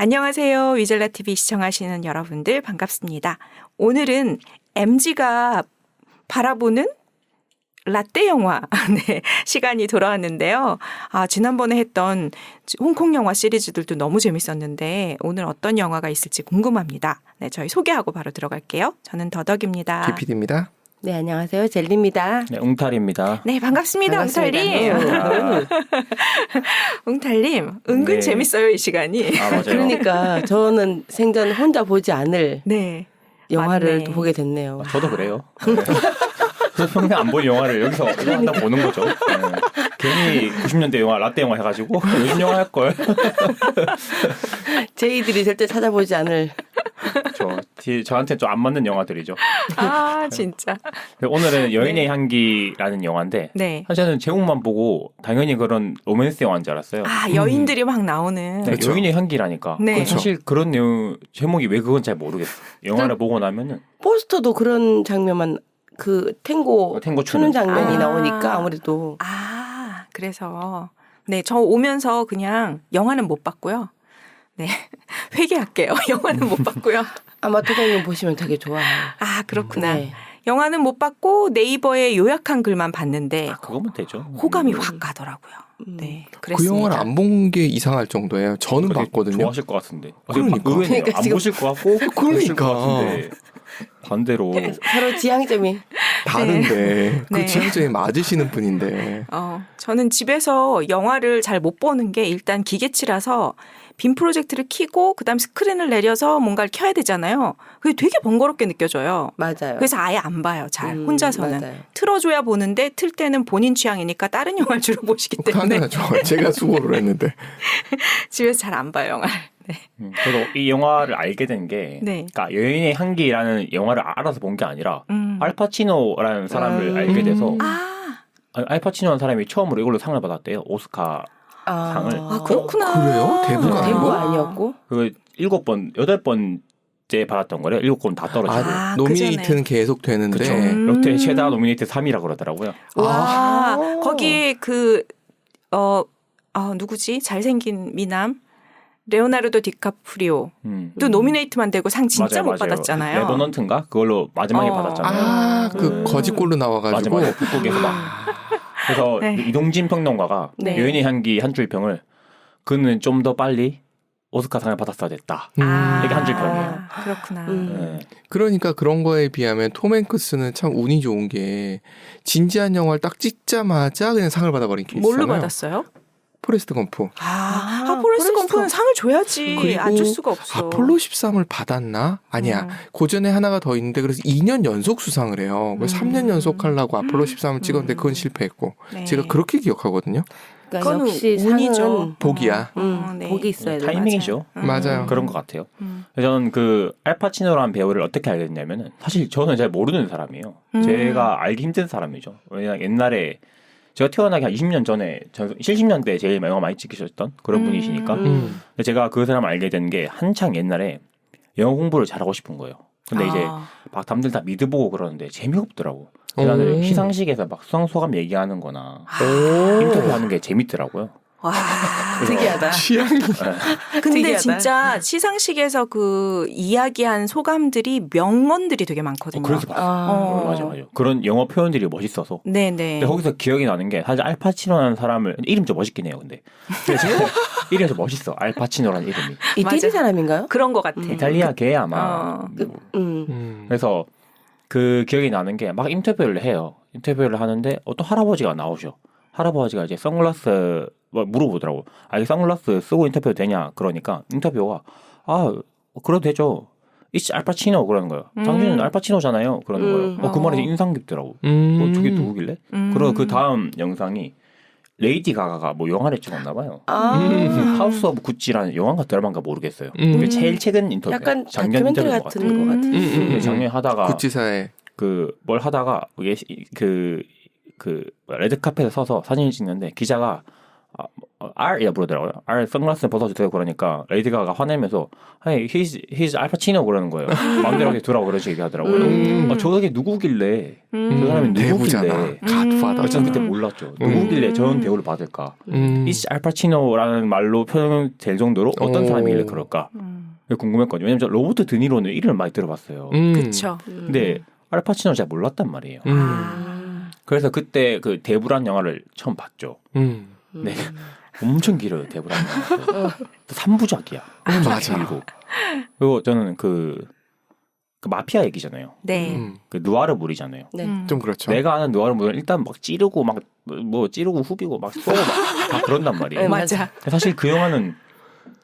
안녕하세요. 위젤라 TV 시청하시는 여러분들 반갑습니다. 오늘은 MG가 바라보는 라떼 영화 네, 시간이 돌아왔는데요. 지난번에 했던 홍콩 영화 시리즈들도 너무 재밌었는데 오늘 어떤 영화가 있을지 궁금합니다. 네, 저희 소개하고 바로 들어갈게요. 저는 더덕입니다. KPD입니다. 네, 안녕하세요. 젤리입니다. 네, 웅탈입니다. 네, 반갑습니다. 웅탈님. 웅탈님, 은근 네. 재밌어요, 이 시간이. 맞아요. 그러니까 저는 생전 혼자 보지 않을 네. 영화를 맞네. 또 보게 됐네요. 저도 그래요. 그래서 평생 안 본 영화를 여기서 이거 한다 보는 거죠. 네. 괜히 90년대 영화, 라떼 영화 해가지고 요즘 영화 할걸. 제이들이 절대 찾아보지 않을. 저한테 좀 안 맞는 영화들이죠. 진짜. 오늘은 여인의 향기라는 영화인데 네. 사실 저는 제목만 보고 당연히 그런 로맨스 영화인 줄 알았어요. 여인들이 막 나오는. 네, 그렇죠. 여인의 향기라니까. 네. 사실 그런 내용 제목이 왜 그건 잘 모르겠어. 영화를 보고 나면은 포스터도 그런 장면만 그 탱고 탱고 추는 장면이 아. 나오니까 아무래도 그래서. 네, 저 오면서 그냥 영화는 못 봤고요. 네. 회개할게요. 영화는 못 봤고요. 아마 토동님 보시면 되게 좋아해요. 그렇구나. 네. 영화는 못 봤고 네이버에 요약한 글만 봤는데 그거면 되죠. 호감이 확 가더라고요. 네. 그 그랬습니다. 영화를 안 본 게 이상할 정도예요. 저는 되게 봤거든요. 좋아하실 것 같은데. 그러니까. 의외네요. 그러니까 안 지금- 보실 것 같고 보실 것 그러니까. 같은데 반대로 서로 지향점이 다른데 그 네. 지향점이 맞으시는 분인데 저는 집에서 영화를 잘 못 보는 게 일단 기계치라서 빔 프로젝트를 켜고 그다음 스크린을 내려서 뭔가를 켜야 되잖아요. 그게 되게 번거롭게 느껴져요. 맞아요. 그래서 아예 안 봐요. 잘 혼자서는. 맞아요. 틀어줘야 보는데 틀 때는 본인 취향이니까 다른 영화를 주로 보시기 때문에 당연하죠. 제가 수고를 했는데 집에서 잘 안 봐요 영화를. 네. 저도 이 영화를 알게 된 게 네. 그러니까 여인의 향기라는 영화를 알아서 본 게 아니라 음. 알파치노라는 사람을 알게 돼서 알파치노라는 사람이 처음으로 이걸로 상을 받았대요. 오스카 상을. 그렇구나. 그래요? 대부가 대부 아니고? 아니었고 그 7번, 8번째 받았던 거래요. 7건 다 떨어지고. 노미네이트는 계속 되는데 그쵸. 역대 최다 노미네이트 3위라 그러더라고요. 와, 거기에 누구지? 잘생긴 미남 레오나르도 디카프리오 또 노미네이트만 되고 상 진짜 못 받았잖아요. 레버넌트인가? 그걸로 마지막에 받았잖아요. 그 거짓골로 나와가지고 마지막에 북극에서 막. 그래서 네. 이동진 평론가가 네. 여인의 향기 한 줄 평을 그는 좀 더 빨리 오스카상을 받았어야 됐다. 이게 한 줄 평이에요. 그렇구나. 네. 그러니까 그런 거에 비하면 톰 행크스는 참 운이 좋은 게 진지한 영화를 딱 찍자마자 그냥 상을 받아버린 케이스잖아요. 뭘로 받았어요? 포레스트 검프. 포레스트 검프는 상을 줘야지. 그리고 안 줄 수가 없어. 아폴로 13을 받았나? 아니야. 고전에 하나가 더 있는데 그래서 2년 연속 수상을 해요. 그래서 3년 연속 하려고 아폴로 13을 찍었는데 그건 실패했고. 네. 제가 그렇게 기억하거든요. 그러니까 그건 역시 운이죠. 상은 복이야. 네. 복이 있어야 돼. 타이밍이죠. 맞아요. 그런 것 같아요. 저는 그 알파치노라는 배우를 어떻게 알게 됐냐면은 사실 저는 잘 모르는 사람이에요. 제가 알기 힘든 사람이죠. 왜냐면 옛날에 제가 태어나기 한 20년 전에 70년대에 제일 영화 많이 찍으셨던 그런 분이시니까 근데 제가 그 사람을 알게 된 게 한창 옛날에 영어 공부를 잘하고 싶은 거예요. 근데 이제 막 남들 다 미드보고 그러는데 재미없더라고. 나는 시상식에서 막 수상소감 얘기하는 거나 인터뷰하는 게 재밌더라고요. 와, 특이하다. 취향이. 근데 특이하다. 진짜 시상식에서 그 이야기한 소감들이 명언들이 되게 많거든요. 그래서 봤어요. 맞아. 그런 영어 표현들이 멋있어서. 네네. 근데 거기서 기억이 나는 게 사실 알파치노라는 사람을 이름 좀 멋있긴 해요. 근데 이름이 좀 멋있어. 알파치노라는 이름이. 이태리 맞아. 사람인가요? 그런 것 같아. 이탈리아 계 아마. 그래서 그 기억이 나는 게 막 인터뷰를 해요. 인터뷰를 하는데 어떤 할아버지가 나오셔. 할아버지가 이제 선글라스 물어보더라고. 이 선글라스 쓰고 인터뷰 되냐? 그러니까 인터뷰가 그래도 되죠. 이씨 알파치노 그러는 거예요. 당신은 알파치노잖아요. 그러는 거예요. 그 말이 인상 깊더라고. 저게 누구길래? 그리고 그 다음 영상이 레이디 가가가 뭐 영화를 찍었나 봐요. 하우스 오브 구찌라는 영화인가 드라마인가 모르겠어요. 그게 제일 최근 인터뷰. 약간 작년 다큐멘터리 인터뷰인 것 같은 같아요. 것 같아요. 작년에 하다가 구찌사에 뭘 하다가 이게 레드 카펫에 서서 사진을 찍는데 기자가 R이라 부르더라고요. R 선글라스 벗어주세요 그러니까 레이디 가가 화내면서 Hey, he's 알파치노 그러는 거예요. 마음대로 이렇게 두라고 그러지 얘기하더라고요. 저게 누구길래 그 사람이 대부잖아. 누구길래 갓파더. 저는 그때 몰랐죠. 누구길래 저런 대우를 받을까? It's 알파치노라는 말로 표현될 정도로 어떤 사람이길래 그럴까? 궁금했거든요. 왜냐면 저 로버트 드니로는 이름을 많이 들어봤어요. 그렇죠. 근데 알파치노 잘 몰랐단 말이에요. 아. 그래서 그때 그 대부란 영화를 처음 봤죠. 네. 엄청 길어요, 대부란 영화. 3부작이야. 맞아. 길고. 그리고 저는 그 마피아 얘기잖아요. 네. 그 누아르물이잖아요. 네. 좀 그렇죠. 내가 아는 누아르물은 일단 막 찌르고 막 뭐 찌르고 후비고 막 쏘고 막 다 그런단 말이에요. 네, 맞아. 사실 그 영화는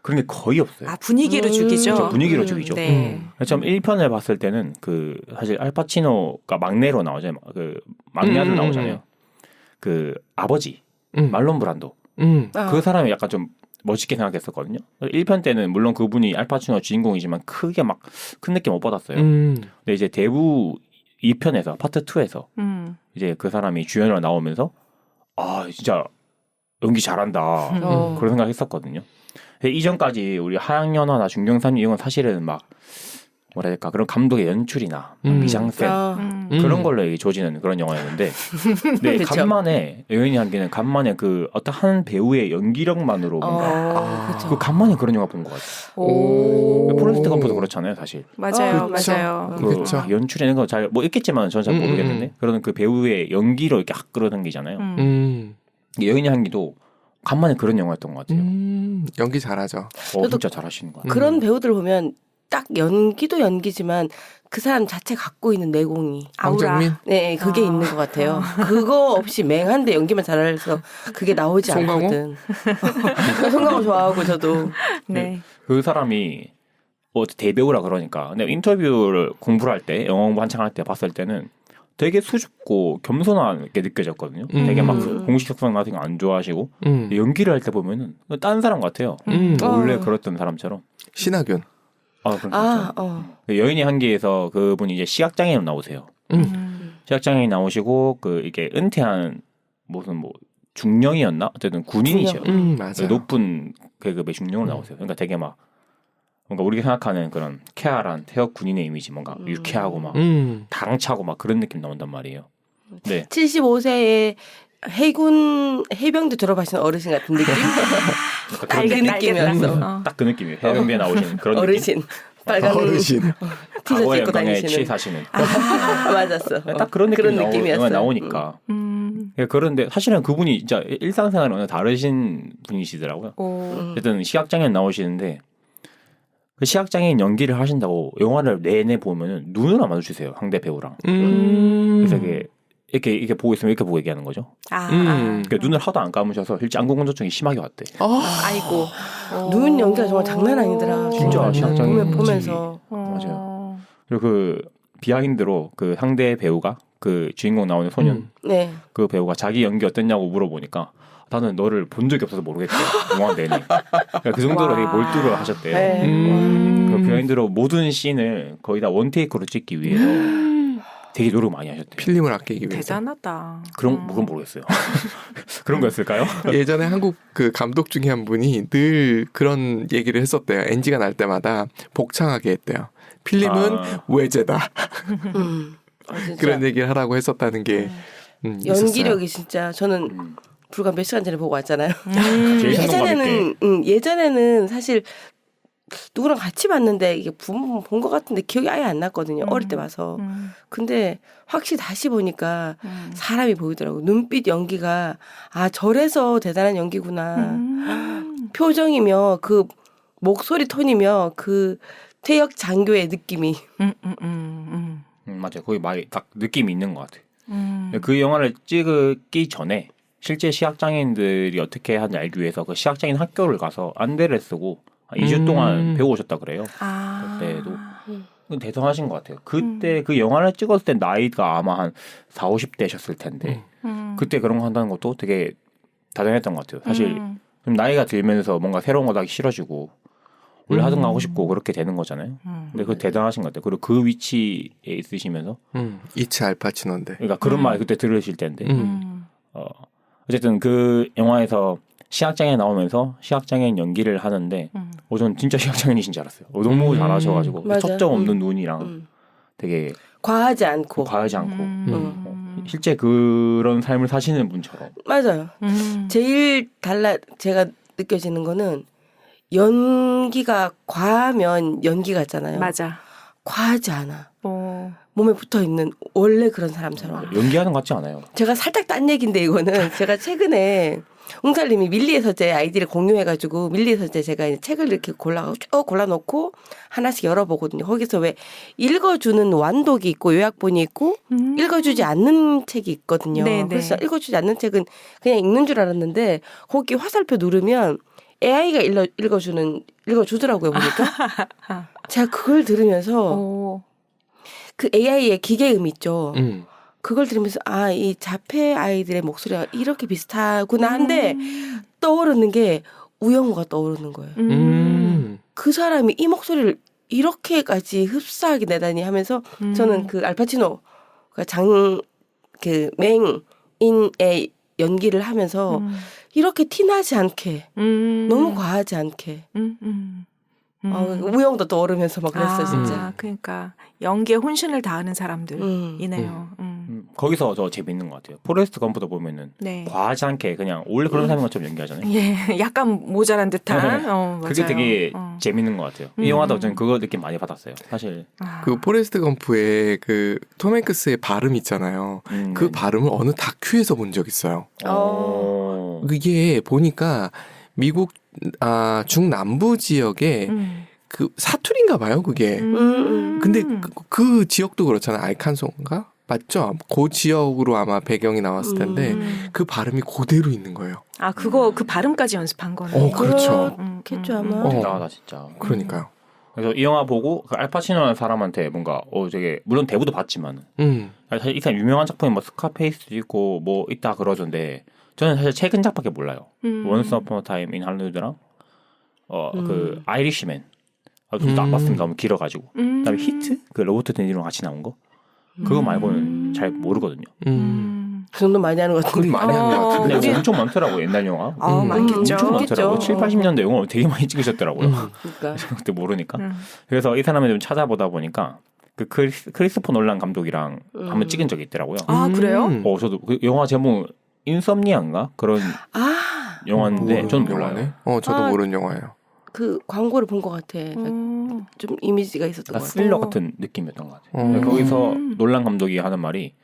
그런 게 거의 없어요. 아, 분위기로 죽이죠. 그렇죠, 분위기로 죽이죠. 네. 좀 1편을 봤을 때는 그 사실 알파치노가 막내로 나오잖아요. 그 막내 아들 나오잖아요. 그 아버지 말론 브란도. 그 사람이 약간 좀 멋있게 생각했었거든요. 1편 때는 물론 그분이 알파치노 주인공이지만 크게 막 큰 느낌 못 받았어요. 근데 이제 대부 2편에서 파트 2에서 이제 그 사람이 주연으로 나오면서 아 진짜 연기 잘한다 그런 생각했었거든요. 이전까지 우리 하양연화나 중경삼리 이건 사실은 막 뭐라 해야 될까 그런 감독의 연출이나 미장센 그런 걸로 조지는 그런 영화였는데 네, 그쵸. 간만에 여인의 향기는 간만에 그 어떤 한 배우의 연기력만으로 뭔가 그쵸. 그 간만에 그런 영화 본 것 같아요. 오. 포레스트 검프도 그렇잖아요, 사실. 맞아요, 그쵸. 맞아요. 그 그쵸. 연출이는 거 잘 뭐 있겠지만 저는 잘 모르겠는데 그런 그 배우의 연기로 이렇게 확 끌어당기잖아요. 여인의 향기도 간만에 그런 영화였던 것 같아요. 연기 잘하죠. 저도 진짜 잘하시는 것 같아요. 그런 배우들 보면 딱 연기도 연기지만 그 사람 자체 갖고 있는 내공이 아우라. 황정민? 네 그게 아. 있는 것 같아요. 그거 없이 맹한데 연기만 잘해서 그게 나오지 송강호? 않거든. 송강호 좋아하고 저도 네. 그 사람이 뭐 대배우라 그러니까 근데 인터뷰를 공부를 할 때 영어 공부 한창 할 때 봤을 때는 되게 수줍고 겸손하게 느껴졌거든요. 되게 막 공식성 같은 거 안 좋아하시고 연기를 할 때 보면은 딴 사람 같아요. 원래 그랬던 사람처럼. 신하균. 아, 그렇죠. 여인의 향기에서 그분이 이제 시각장애인 나오세요. 시각장애인 나오시고 그 이게 은퇴한 무슨 뭐 중령이었나? 어쨌든 군인이죠. 맞아요. 높은 계급의 중령으로 나오세요. 그러니까 되게 막 뭔가 우리가 생각하는 그런 쾌활한 태역 군인의 이미지 뭔가 유쾌하고 막 당차고 막 그런 느낌 나온단 말이에요. 네. 75세에 해군 해병대 졸업하신 어르신 같은 느낌? 그러니까 그런 그 느낌이었어. 딱 그 느낌이에요. 해병대에 나오시는 그런 어르신 빨간 어르신. 티셔츠 과거의 입고 영광에 다니시는. 취사시는 맞았어. 딱 그런 느낌이 느낌이었어요. 나오니까. 예, 그런데 사실은 그분이 진짜 일상생활은 완전 다르신 분이시더라고요. 오. 어쨌든 시각장애인 나오시는데 그 시각장애인 연기를 하신다고 영화를 내내 보면은 눈을 안 마주치세요. 상대 배우랑. 그래서 이렇게 보고 있으면 이렇게 보고 얘기하는 거죠. 그러니까 눈을 하도 안 감으셔서 실제 안구건조증이 심하게 왔대. 아이고. 눈 연기가 정말 장난 아니더라. 진짜 시각장애인 보면서 맞아요. 그리고 그 비하인드로 그 상대 배우가 그 주인공 나오는 소년 네. 그 배우가 자기 연기 어땠냐고 물어보니까 나는 너를 본 적이 없어서 모르겠대. 영화 내내. 그러니까 그 정도로 되게 몰두를 하셨대요. 네. 그 비하인드로 모든 씬을 거의 다 원테이크로 찍기 위해서 되게 노력 많이 하셨대요. 필름을 아끼기 위해서. 대단하다. 그건 모르겠어요. 그런 거였을까요? 예전에 한국 그 감독 중에 한 분이 늘 그런 얘기를 했었대요. NG가 날 때마다 복창하게 했대요. 필름은 외제다. 그런 얘기를 하라고 했었다는 게 연기력이 진짜 저는 불과 몇 시간 전에 보고 왔잖아요. 제일 생동감 있게. 예전에는 사실 누구랑 같이 봤는데 이게 본 것 같은데 기억이 아예 안 났거든요. 어릴 때 봐서. 근데 확실히 다시 보니까 사람이 보이더라고. 눈빛 연기가 아 저래서 대단한 연기구나. 표정이며 그 목소리 톤이며 그 태역 장교의 느낌이. 맞아요. 거기 많이 딱 느낌이 있는 것 같아요. 그 영화를 찍기 전에 실제 시각장애인들이 어떻게 하는지 알기 위해서 그 시각장애인 학교를 가서 안대를 쓰고 2주 동안 배워오셨다 그래요. 그때도 대단하신 것 같아요. 그때 그 영화를 찍었을 때 나이가 아마 한 40, 50대셨을 텐데 그때 그런 거 한다는 것도 되게 대단했던 것 같아요. 사실 좀 나이가 들면서 뭔가 새로운 거 하기 싫어지고 원래 하던 거 하고 싶고 그렇게 되는 거잖아요. 근데 그 대단하신 것 같아요. 그리고 그 위치에 있으시면서 이츠 알파치노인데. 그러니까 그런 말 그때 들으실 텐데 어쨌든 그 영화에서 시각장애 나오면서 시각장애인 연기를 하는데 저는 진짜 시각장애인이신 줄 알았어요. 너무 잘하셔가지고 맞아. 척정 없는 눈이랑 되게 과하지 않고. 과하지 않고 실제 그런 삶을 사시는 분처럼. 맞아요. 제일 제가 느껴지는 거는 연기가 과하면 연기 같잖아요. 맞아. 과하지 않아. 몸에 붙어 있는 원래 그런 사람처럼. 연기하는 것 같지 않아요. 제가 살짝 딴 얘기인데 이거는 제가 최근에 웅살님이 밀리의 서재 아이디를 공유해가지고 밀리의 서재 제가 이제 책을 이렇게 쭉 골라놓고 하나씩 열어보거든요. 거기서 왜 읽어주는 완독이 있고 요약본이 있고 읽어주지 않는 책이 있거든요. 네네. 그래서 읽어주지 않는 책은 그냥 읽는 줄 알았는데 거기 화살표 누르면 AI가 읽어주더라고요 보니까. 제가 그걸 들으면서 그 AI의 기계음 있죠. 그걸 들으면서 이 자폐 아이들의 목소리가 이렇게 비슷하구나 한데 떠오르는 게 우영우가 떠오르는 거예요. 그 사람이 이 목소리를 이렇게까지 흡사하게 내다니 하면서 저는 그 알파치노가 그 맹인의 연기를 하면서 이렇게 티나지 않게 너무 과하지 않게 우영도 떠오르면서 막 그랬어요 진짜. 그러니까 연기에 혼신을 다하는 사람들이네요. 거기서 저 재밌는 것 같아요. 포레스트 검프도 보면은 네. 과하지 않게 그냥 원래 그런 사람인 것처럼 연기하잖아요. 예, 약간 모자란 듯한. 그게 맞아요. 되게 재밌는 것 같아요. 이 영화도 저는 그거 느낌 많이 받았어요. 사실. 그 포레스트 검프의 그 톰 행크스의 발음 있잖아요. 그 네. 발음을 어느 다큐에서 본 적 있어요. 이게 보니까 미국 중남부 지역에 그 사투리인가 봐요, 그게. 근데 그 지역도 그렇잖아요. 알칸소인가? 맞죠? 그 지역으로 아마 배경이 나왔을 텐데 그 발음이 그대로 있는 거예요. 그 발음까지 연습한 거네. 그렇죠. 그렇겠죠 아마. 대단하다 진짜. 그러니까요. 그래서 이 영화 보고 그 알파치노라는 사람한테 뭔가 저게 물론 대부도 봤지만 사실 이 사람 유명한 작품이 뭐 스카페이스도 있고 뭐 있다 그러던데 저는 사실 최근 작밖에 몰라요. 원스 어폰 어 타임 인 할리우드랑 그 아이리시맨 둘 다 안 봤습니다. 너무 길어가지고. 그다음에 히트 그 로버트 데니로 같이 나온 거 그거 말고는 잘 모르거든요. 그 정도 많이 하는 것 같은데. 그건 많이 하는 것 같은데. 근데 엄청 많더라고 옛날 영화. 많겠죠. 엄청 많더라고. 7, 80년대 영화 되게 많이 찍으셨더라고요. 그러니까. 그때 모르니까. 그래서 이 사람을 좀 찾아보다 보니까 그 크리스토퍼 놀란 감독이랑 한번 찍은 적이 있더라고요. 그래요? 저도 그 영화 제목 인썸니아인가 그런 영화인데 저는 몰라요. 저도 모르는 영화예요. 그 광고를 본 것 같아. 좀 이미지가 있었던 것 같아. 스릴러 같은 느낌이었던 것 같아요. 거기서 놀란 감독이 하는 말이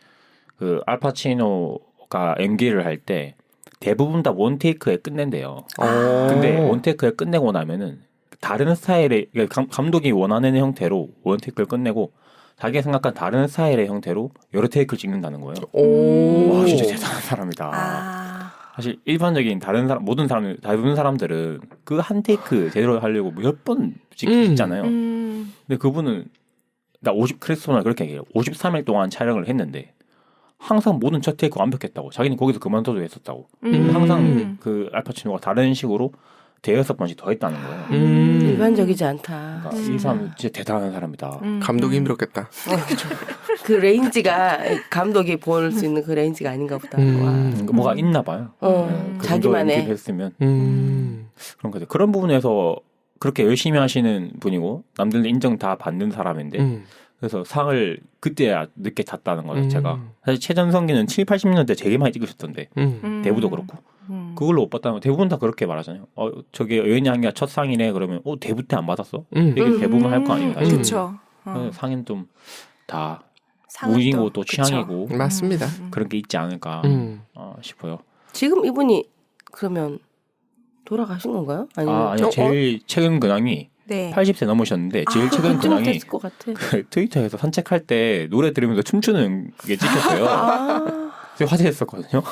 그 알파치노가 연기를 할 때 대부분 다 원테이크에 끝낸대요. 근데 원테이크에 끝내고 나면은 다른 스타일의 그러니까 감독이 원하는 형태로 원테이크를 끝내고 자기가 생각한 다른 스타일의 형태로 여러 테이크를 찍는다는 거예요. 와, 진짜 대단한 사람이다. 사실 일반적인 대부분 사람들은 그 한 테이크 제대로 하려고 몇 번 찍잖아요. 근데 그분은 크리스토퍼는 그렇게 얘기해요. 53일 동안 촬영을 했는데 항상 모든 첫 테이크 완벽했다고. 자기는 거기서 그만둬도 했었다고. 항상 그 알파치노가 다른 식으로 대여섯 번씩 더 했다는 거예요. 일반적이지 않다. 그러니까 이 사람 진짜 대단한 사람이다. 감독이 힘들었겠다. 그 레인지가 감독이 볼 수 있는 그 레인지가 아닌가 보다. 그러니까 뭐가 있나 봐요. 그 자기만의. 했으면 그런 거죠. 그런 부분에서 그렇게 열심히 하시는 분이고 남들 인정 다 받는 사람인데 그래서 상을 그때야 늦게 탔다는 거죠. 제가 사실 최전성기는 7, 80년대 되게 많이 찍으셨던데 대부도 그렇고 그걸로 못 봤다는 거 대부분 다 그렇게 말하잖아요. 저게 여인이 한 게 첫 상이네 그러면 대부 때 안 받았어? 이게 대부분 할 거 아니에요. 사실. 그렇죠. 상은 좀 다 무인이고 또 취향이고 맞습니다. 그런 게 있지 않을까 싶어요. 지금 이분이 그러면 돌아가신 건가요? 아니요. 제일 최근 근황이 네. 80세 넘으셨는데 제일 최근 근황이 됐을 것 같아. 그 트위터에서 산책할 때 노래 들으면서 춤추는 게 찍혔어요. 그래서 화제했었거든요.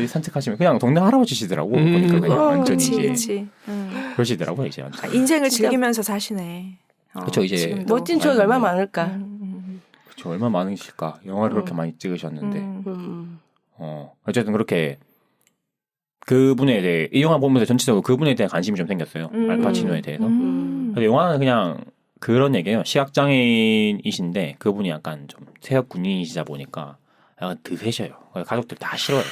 산책하시면 그냥 동네 할아버지시더라고. 보니까 그냥 완전히 이제 그러시더라고요. 이제 완전. 인생을 즐기면서 사시네. 그렇죠. 이제 지금도. 멋진 추억이 얼마나 많을까. 그렇죠. 얼마나 많으실까. 영화를 그렇게 많이 찍으셨는데. 어쨌든 그렇게 그분에 대해 이 영화 보면서 전체적으로 그분에 대한 관심이 좀 생겼어요. 알파치노에 대해서. 근데 영화는 그냥 그런 얘기예요. 시각장애인이신데 그분이 약간 좀 퇴역 군인이시다 보니까 약간 드세셔요. 가족들 다 싫어요.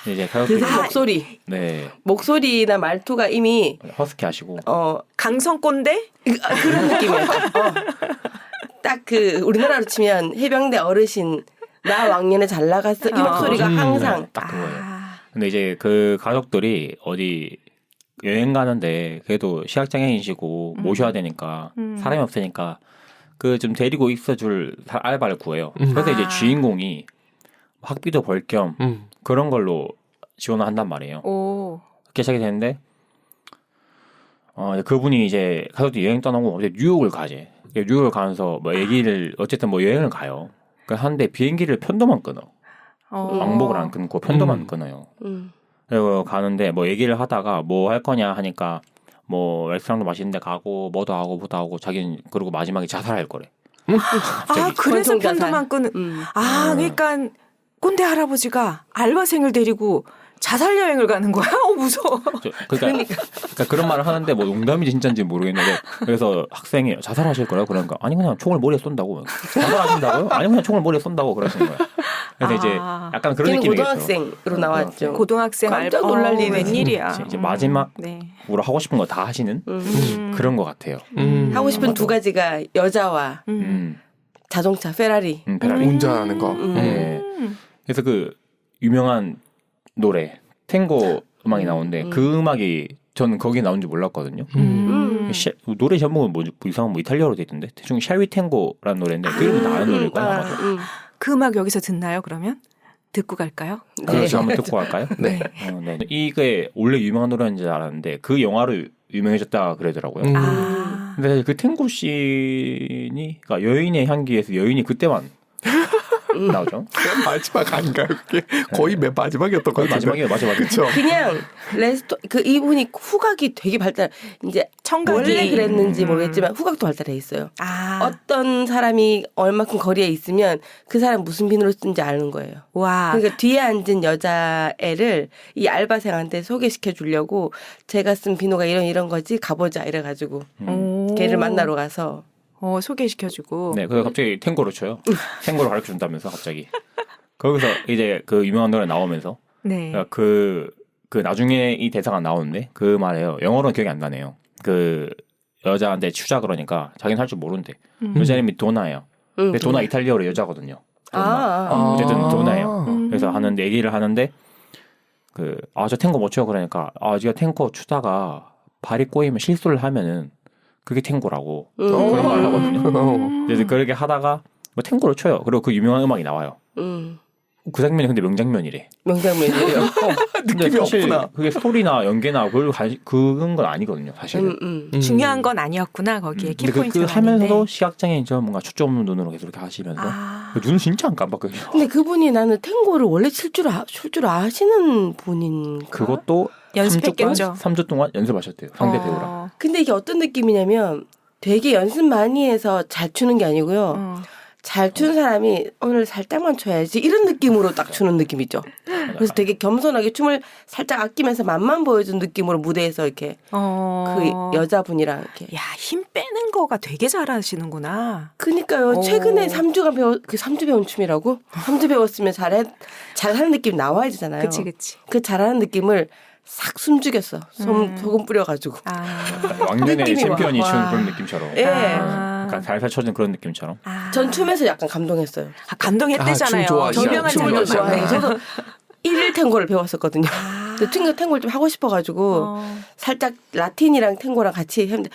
이제 가족들이 그 목소리, 네 목소리나 말투가 이미 허스키 하시고 강성 꼰대 그런 느낌이에요. 딱 그 우리나라로 치면 해병대 어르신 나 왕년에 잘 나갔어 이 목소리가 항상 딱 그거예요. 근데 이제 그 가족들이 어디 여행 가는데 그래도 시각장애인이시고 모셔야 되니까 사람이 없으니까 그 좀 데리고 있어줄 알바를 구해요. 그래서 이제 주인공이 학비도 벌 겸 그런 걸로 지원을 한단 말이에요. 오. 그렇게 시작이 되는데 그분이 이제 가족들이 여행 떠나고 이제 뉴욕을 가지. 뉴욕을 가면서 뭐 얘기를 어쨌든 뭐 여행을 가요. 그 하는데 비행기를 편도만 끊어. 왕복을 안 끊고 편도만 끊어요. 그리고 가는데 뭐 얘기를 하다가 뭐 할 거냐 하니까 뭐 레스토랑도 맛있는 데 가고 뭐도 하고 뭐도 하고 자기는 그리고 마지막에 자살할 거래. 그래서 권총 자살. 편도만 끄는. 그러니까 꼰대 할아버지가 알바생을 데리고 자살 여행을 가는 거야? 무서워. 그러니까 그런 말을 하는데 뭐 농담인지 진짜인지 모르겠는데 그래서 학생이 자살하실 거라고 그러니까 아니 그냥 총을 머리에 쏜다고. 자살하신다고요? 아니 그냥 총을 머리에 쏜다고 그러시는 거야. 그래서 이제 약간 그런 느낌이겠죠. 고등학생으로 나왔죠. 고등학생 깜짝 놀랄 일이지. 웬일이야. 이제 마지막으로 하고 싶은 거 다 하시는 그런 것 같아요. 하고 싶은 두 가지가 여자와 자동차 페라리. 페라리. 운전하는 거. 네. 그래서 그 유명한 노래 탱고 음악이 나오는데 그 음악이 저는 거기에 나온 줄 몰랐거든요. 노래 제목은 뭐 이상한 뭐 이탈리아로 돼 있던데 대충 샬위 탱고라는 노래인데 그 이름이 나는 노래일까요? 그 음악 여기서 듣나요? 그러면 듣고 갈까요? 그렇죠. 한번 듣고 갈까요? 네. 네. 이게 원래 유명한 노래인지 알았는데 그 영화로 유명해졌다 그러더라고요. 근데 그 탱고 씬이 그러니까 여인의 향기에서 여인이 그때만 나오죠. 맨 마지막 아닌가요? 그게 거의 맨 마지막이었던 것 같아요. 마지막이에요, 마지막. 그렇죠. 그냥 그 이분이 후각이 되게 발달. 이제 청각이. 원래 그랬는지 모르겠지만 후각도 발달해 있어요. 어떤 사람이 얼마큼 거리에 있으면 그 사람 무슨 비누를 쓰는지 아는 거예요. 와. 그러니까 뒤에 앉은 여자애를 이 알바생한테 소개시켜 주려고 제가 쓴 비누가 이런 거지 가보자 이래가지고 걔를 만나러 가서. 소개시켜주고. 네, 그래서 갑자기 탱고를 쳐요. 탱고를 가르쳐 준다면서 갑자기. 거기서 이제 그 유명한 노래 나오면서 네. 그러니까 그 나중에 이 대사가 나오는데 그 말이에요. 영어로는 기억이 안 나네요. 그 여자한테 추자 그러니까 자기는 할 줄 모른대. 여자 이름이 도나예요. 근데 도나 이탈리아어로 여자거든요. 어쨌든 도나예요. 그래서 하는데 얘기를 하는데 저 탱고 못 쳐 그러니까 제가 탱고 추다가 발이 꼬이면 실수를 하면은 그게 탱고라고 그런 말을 하거든요. 그래서 그렇게 하다가 뭐 탱고를 쳐요. 그리고 그 유명한 음악이 나와요. 그 장면이 근데 명장면이래. 명장면이에요. 근데 느낌이 사실 없구나. 그게 스토리나 연계나 그런 건 아니거든요. 사실은. 중요한 건 아니었구나 거기에 근데 키포인트가 하면서도 시각장애인처럼 뭔가 초점 없는 눈으로 계속 이렇게 하시면서 눈은 진짜 안 깜빡거든요. 근데 그분이 나는 탱고를 원래 칠 줄 아시는 분인가? 그것도 연습했겠죠. 3주 동안 연습하셨대요. 상대 배우랑. 근데 이게 어떤 느낌이냐면 되게 연습 많이 해서 잘 추는 게 아니고요. 잘 추는 사람이 오늘 살짝만 춰야지 이런 느낌으로 딱 추는 느낌이죠. 그래서 되게 겸손하게 춤을 살짝 아끼면서 맛만 보여준 느낌으로 무대에서 이렇게 그 여자분이랑 이렇게. 야, 힘 빼는 거가 되게 잘하시는구나. 그러니까요. 최근에 3주 배운 춤이라고? 3주 배웠으면 잘하는 느낌 나와야 되잖아요. 그치. 그 잘하는 느낌을 싹 숨죽였어. 소금 뿌려가지고. 왕년의 느낌이 챔피언이 와. 추는 그런 느낌처럼. 예. 약간 살살 쳐진 그런 느낌처럼. 전 춤에서 약간 감동했어요. 감동했대잖아요. 춤 좋아하시죠? 유명한 춤을 춤을 좋아해요. 좋아해요. 저도 1일 탱고를 배웠었거든요. 근데 탱고를 좀 하고 싶어가지고 살짝 라틴이랑 탱고랑 같이 했는데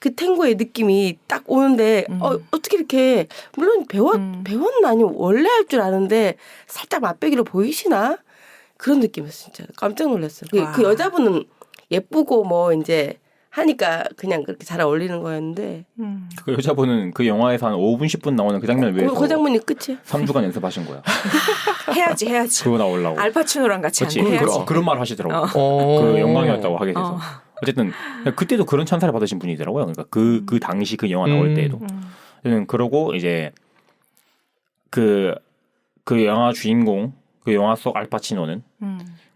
그 탱고의 느낌이 딱 오는데 어떻게 이렇게 물론 배웠나 아니면 원래 할 줄 아는데 살짝 맛배기로 보이시나? 그런 느낌이었어요. 진짜 깜짝 놀랐어요. 그 여자분은 예쁘고 뭐 이제 하니까 그냥 그렇게 잘 어울리는 거였는데 그 여자분은 그 영화에서 한 5분 10분 나오는 그 장면을 위해서 그 장면이 끝이에요. 3주간 연습하신 거야. 해야지. 그거 나오려고. 알파치노랑 같이 그렇지. 해야지. 그런 말 하시더라고. 그 영광이었다고 하게 돼서. 어쨌든 그때도 그런 찬사를 받으신 분이더라고요. 그러니까 그 당시 그 영화 나올 때에도. 저는 그러고 이제 그 영화 주인공 그 영화 속 알파치노는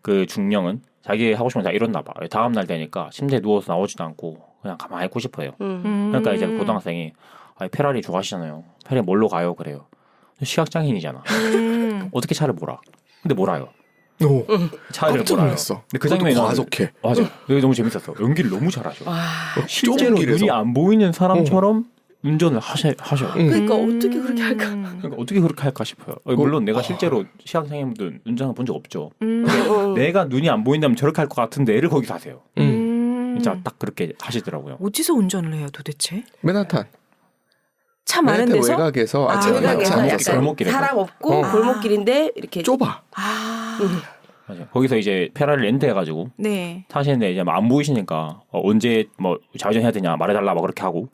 그 중령은 자기 하고 싶은 거 다 이뤘나 봐. 다음 날 되니까 침대에 누워서 나오지도 않고 그냥 가만히 있고 싶어요. 그러니까 이제 고등학생이 페라리 좋아하시잖아요. 페라리 뭘로 가요? 그래요. 시각장애인이잖아. 어떻게 차를 몰아? 근데 몰아요. 오, 차를 깜짝 몰아요. 놀랐어. 근데 그 장면이 과속해. 맞아. 여기 너무 재밌었어. 연기를 너무 잘하셔. 실제로 좁은 눈이 안 보이는 사람처럼 운전을 하셔. 그러니까 어떻게 그렇게 할까? 그러니까 어떻게 그렇게 할까 싶어요. 물론 내가 실제로 시각장애인분 운전을 본 적 없죠. 내가 눈이 안 보인다면 저렇게 할 것 같은데 애를 거기서 하세요. 진짜 딱 그렇게 하시더라고요. 어디서 운전을 해요 도대체? 맨하탄. 차 많은 맨하탄 데서? 외곽에서 외곽에서 차 약간 골목길에서. 사람 없고 골목길인데 이렇게 좁아. 맞아요. 거기서 이제 페라리 렌트해가지고 네. 타시는데 이제 안 보이시니까 언제 뭐 좌회전해야 되냐 말해달라 막 그렇게 하고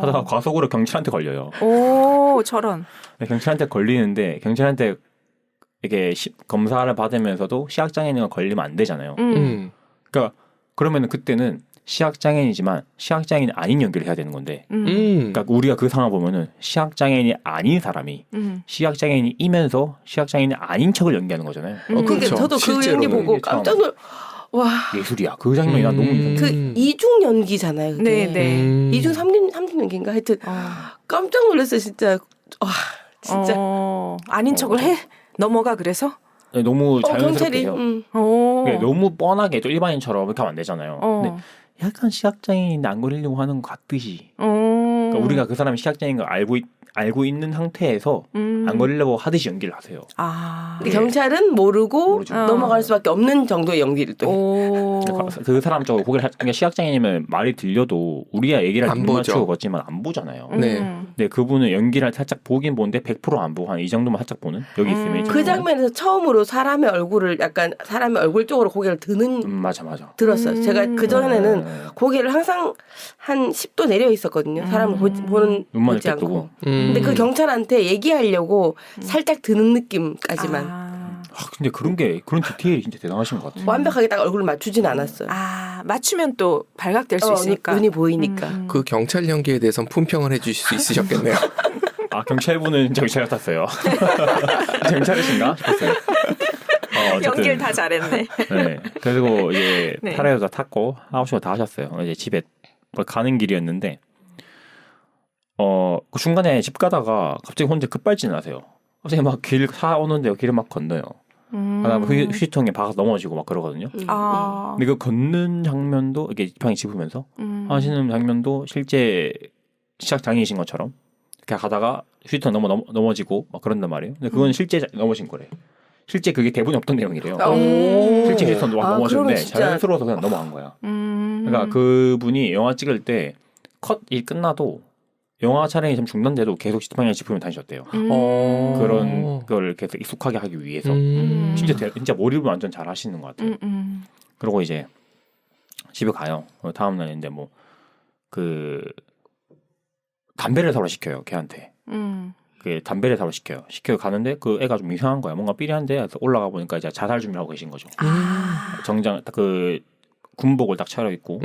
하다가 과속으로 경찰한테 걸려요. 오, 저런. 경찰한테 걸리는데 경찰한테 이게 검사를 받으면서도 시각장애인은 걸리면 안 되잖아요. 그러니까 그러면은 그때는 시각장애인이지만 시각장애인이 아닌 연기를 해야 되는 건데 그러니까 우리가 그 상황을 보면은 시각장애인이 아닌 사람이 시각장애인이면서 시각장애인이 아닌 척을 연기하는 거잖아요. 근데 그렇죠. 저도 그 연기 실제로는 보고 이게 참 깜짝 놀 와. 예술이야. 그 장면이 난 너무 인상적이야. 그 이중 연기잖아요. 그게. 네. 이중 삼중 연기인가 하여튼 깜짝 놀랐어요 진짜. 와 진짜. 아닌 척을 해? 넘어가 그래서? 네, 너무 자연스럽게 경찰이. 해요. 네, 너무 뻔하게 또 일반인처럼 이렇게 하면 안 되잖아요. 근데 약간 시각장애인 안 걸리려고 하는 것 같듯이. 그러니까 우리가 그 사람이 시각장애인 걸 알고 있는 상태에서 안 걸리려고 하듯이 연기를 하세요. 근데 경찰은 모르고 모르죠. 넘어갈 수밖에 없는 정도의 연기를 또 해. 그 사람 쪽으로 고개를 그러니까 시각장애인이면 말이 들려도 우리가 얘기를 안 안 보죠. 맞추고 걷지만 안 보잖아요. 네. 근데 그분은 연기를 살짝 보긴 보는데 100%안 보고 한 이 정도만 살짝 보는 여기 있으면 그 장면에서 처음으로 사람의 얼굴을 약간 사람의 얼굴 쪽으로 고개를 드는 맞아. 들었어요. 제가 그 전에는 고개를 항상 한 10도 내려 있었거든요. 사람을 보는 눈만 보지 이렇게 않고. 뜨고. 근데 그 경찰한테 얘기하려고 살짝 드는 느낌까지만 근데 그런 디테일이 진짜 대단하신 것 같아요. 완벽하게 딱 얼굴을 맞추진 않았어요. 맞추면 또 발각될 수 있으니까. 눈이 보이니까. 그 경찰 연기에 대해서는 품평을 해주실 수 있으셨겠네요. 경찰분은 진짜 경찰 같았어요. 경찰이신가 싶었어요. 연기를 다 잘했네. 네. 그리고 이제 네. 페라리도 탔고 9시간 다 하셨어요. 이제 집에 가는 길이었는데 그 중간에 집 가다가 갑자기 혼자 급발진을 하세요. 갑자기 막 길 사오는데 길을 막 건너요. 그다음에 휴지통에 박아서 넘어지고 막 그러거든요. 근데 그 걷는 장면도 이렇게 지팡이 짚으면서 하시는 장면도 실제 시각장애이신 것처럼 이렇게 가다가 휴지통 넘어지고 막 그런단 말이에요. 근데 그건 실제 넘어진 거래. 실제 그게 대본이 없던 내용이래요. 실제 휴지통 넘어졌는데 자연스러워서 그냥 넘어간 거야. 그러니까 그분이 영화 찍을 때 컷이 끝나도 영화 촬영이 좀 중단돼도 계속 지팡이를 짚으면 다니셨대요. 그런 걸 계속 익숙하게 하기 위해서 진짜 몰입을 완전 잘 하시는 것 같아요. 그리고 이제 집에 가요. 다음 날인데 뭐 그 담배를 사러 시켜요. 걔한테. 그 담배를 사러 시켜요. 가는데 그 애가 좀 이상한 거야. 뭔가 삐리한데 그래서 올라가 보니까 이제 자살 준비를 하고 계신 거죠. 정장 딱 그 군복을 딱 차려 입고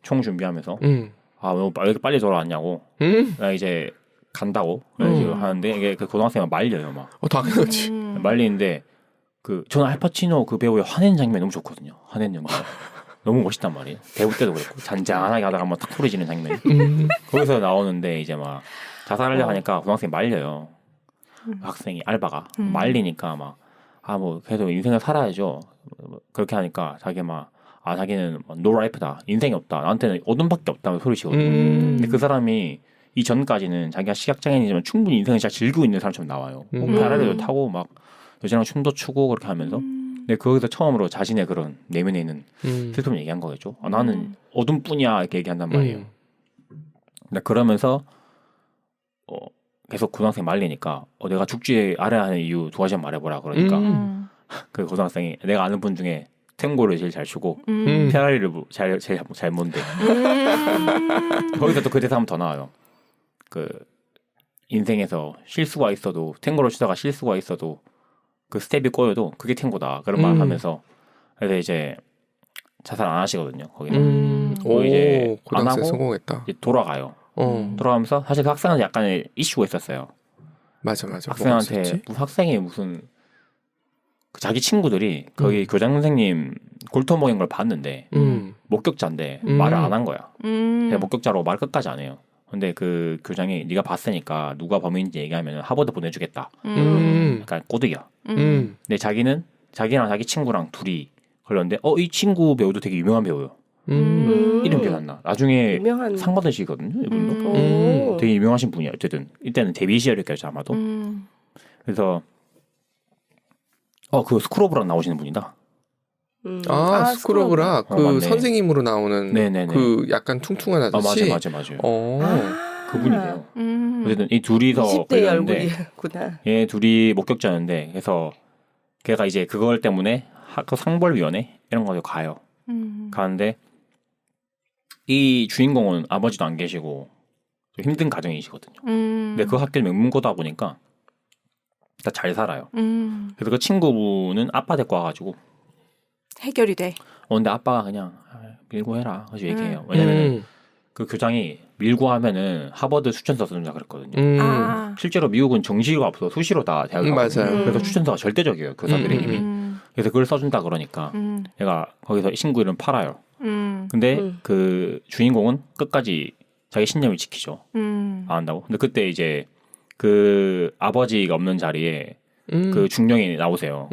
총 준비하면서 왜 이렇게 빨리 돌아왔냐고. 나 이제 간다고 하는데 이게 그 고등학생은 말려요 막. 당연하지. 말리는데 저는 알파치노 그 배우의 화낸 장면이 너무 좋거든요. 화낸 연기. 너무 멋있단 말이에요. 배우 때도 그렇고 잔잔하게 하다가 한번 탁 소리 지는 장면이. 거기서 나오는데 이제 막 자살하려고 하니까 고등학생이 말려요. 학생이 알바가 말리니까 막 뭐 계속 인생을 살아야죠. 그렇게 하니까 자기는 no life다. 인생이 없다. 나한테는 어둠밖에 없다는 소리시거든요. 근데 그 사람이 이전까지는 자기가 시각장애인이지만 충분히 인생을 잘 즐기고 있는 사람처럼 나와요. 페라리도 타고 막 여자랑 춤도 추고 그렇게 하면서. 근데 거기서 처음으로 자신의 그런 내면에 있는 슬픔을 얘기한 거겠죠. 나는 어둠뿐이야 이렇게 얘기한단 말이에요. 근데 그러면서 계속 고등학생 말리니까 내가 죽지 않아야 하는 이유 2가지만 말해보라 그러니까 그 고등학생이 내가 아는 분 중에 탱고를 제일 잘 추고 페라리를 잘 몬대. 거기서 또 그 대사 한번 더 나와요. 그 인생에서 실수가 있어도 탱고를 추다가 실수가 있어도 그 스텝이 꼬여도 그게 탱고다. 그런 말 하면서 그래서 이제 자살 안 하시거든요. 거기는. 이제 안 하고 성공했다. 이제 돌아가요. 돌아가면서 사실 그 학생한테 약간의 이슈가 있었어요. 맞아. 학생한테 학생이 무슨 자기 친구들이 거기 교장 선생님 골터 먹인 걸 봤는데 목격자인데 말을 안 한 거야. 그냥 목격자로 말 끝까지 안 해요. 근데 그 교장이 네가 봤으니까 누가 범인인지 얘기하면 하버드 보내주겠다. 약간 꼬드겨. 근데 자기는 자기랑 자기 친구랑 둘이 걸렸는데 이 친구 배우도 되게 유명한 배우예요. 이름 기억 안 나. 나중에 유명한 상 받으시거든요. 이분도. 되게 유명하신 분이에요. 어쨌든 이때는 데뷔 시절이었겠죠 아마도. 그래서 그 스크로브랑 나오시는 분이다. 스크로브라 그 맞네. 선생님으로 나오는 네네네. 그 약간 퉁퉁한 아저씨. 맞아요. 그분이세요. 어쨌든 이 20대의 둘이서 걸렸는데 얼굴이구나. 얘 둘이 목격자였는데 그래서 걔가 이제 그걸 때문에 학교 상벌위원회 이런 거에 가요. 가는데 이 주인공은 아버지도 안 계시고 좀 힘든 가정이시거든요. 근데 그 학교를 명문고다 보니까 다 잘 살아요. 그래서 그 친구분은 아빠 데리고 와가지고 해결이 돼. 근데 아빠가 그냥 밀고 해라. 그래서 얘기해요. 왜냐면은 그 교장이 밀고 하면은 하버드 추천서 쓴다 그랬거든요. 실제로 미국은 정시가 없어 수시로 다 대학을 가거든요. 맞아요. 그래서 추천서가 절대적이에요. 교사들의 힘이. 그래서 그걸 써준다 그러니까 얘가 거기서 친구 이름 팔아요. 근데 그 주인공은 끝까지 자기 신념을 지키죠. 안 한다고. 근데 그때 이제 그 아버지가 없는 자리에 그 중령이 나오세요.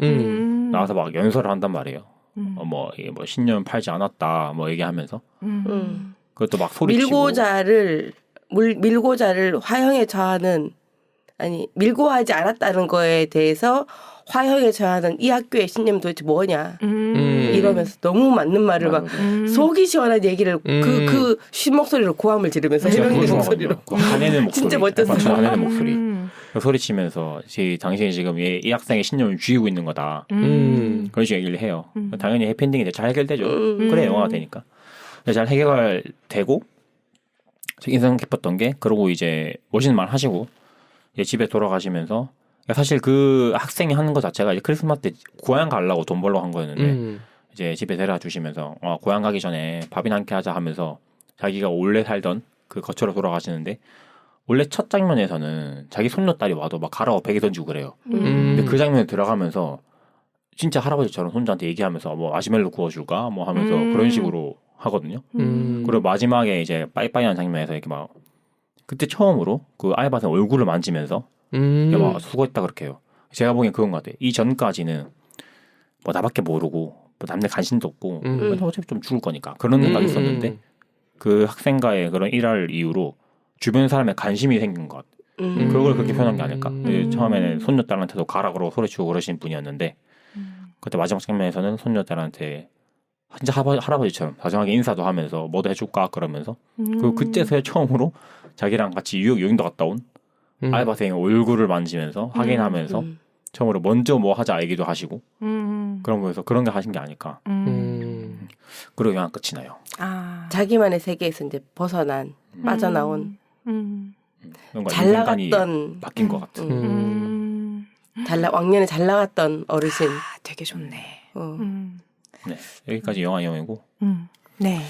나와서 막 연설을 한단 말이에요. 뭐 신념 팔지 않았다 뭐 얘기하면서 그것도 막 소리치고 밀고자를 화형에 처하는 아니 밀고 하지 않았다는 거에 대해서 화형에 처하는 이 학교의 신념 도대체 뭐냐 이러면서 너무 맞는 말을 막 속이 시원한 얘기를 그 쉰 목소리로 고함을 지르면서 해명된 목소리로 화내는 목소리 진짜 멋졌어요. 화내는 목소리 소리치면서 당신이 지금 이 학생의 신념을 쥐고 있는 거다 그런 식으로 얘기를 해요. 당연히 해피엔딩이 잘 해결되죠. 그래 영화가 되니까 잘 해결되고 인상 깊었던 게 그러고 이제 멋있는 말 하시고 이제 집에 돌아가시면서 사실 그 학생이 하는 것 자체가 이제 크리스마스 때 고향 가려고 돈 벌러 간 거였는데 이제 집에 데려다 주시면서 고향 가기 전에 밥이나 함께 하자 하면서 자기가 원래 살던 그 거처로 돌아가시는데 원래 첫 장면에서는 자기 손녀딸이 와도 막 가라고 베개 던지고 그래요. 근데 그 장면에 들어가면서 진짜 할아버지처럼 손자한테 얘기하면서 뭐 마시멜로 구워줄까 뭐 하면서 그런 식으로 하거든요. 그리고 마지막에 이제 빠이빠이하는 장면에서 이렇게 막 그때 처음으로 그 알바생 얼굴을 만지면서 막 수고했다 그렇게 해요. 제가 보기엔 그건 것 같아요. 이 전까지는 뭐 나밖에 모르고 뭐 남들 관심도 없고 어차피 좀 죽을 거니까 그런 생각이 있었는데 그 학생과의 그런 일할 이후로 주변 사람의 관심이 생긴 것 그걸 그렇게 표현한 게 아닐까. 처음에는 손녀딸한테도 가라 그러고 소리치고 그러신 분이었는데 그때 마지막 장면에서는 손녀딸한테 진짜 할아버지처럼 다정하게 인사도 하면서 뭐도 해줄까 그러면서 그리고 그때서야 처음으로 자기랑 같이 여행도 갔다 온 알바생의 얼굴을 만지면서 확인하면서 처음으로 먼저 뭐 하자 얘기도 하시고 그런 거에서 그런 게 하신 게 아닐까. 그리고 영화 끝이 나요. 자기만의 세계에서 이제 벗어난 빠져나온 잘 나갔던 바뀐 것 같은 왕년에 잘 나갔던 어르신. 되게 좋네. 네, 여기까지 영화 내용이고. 네.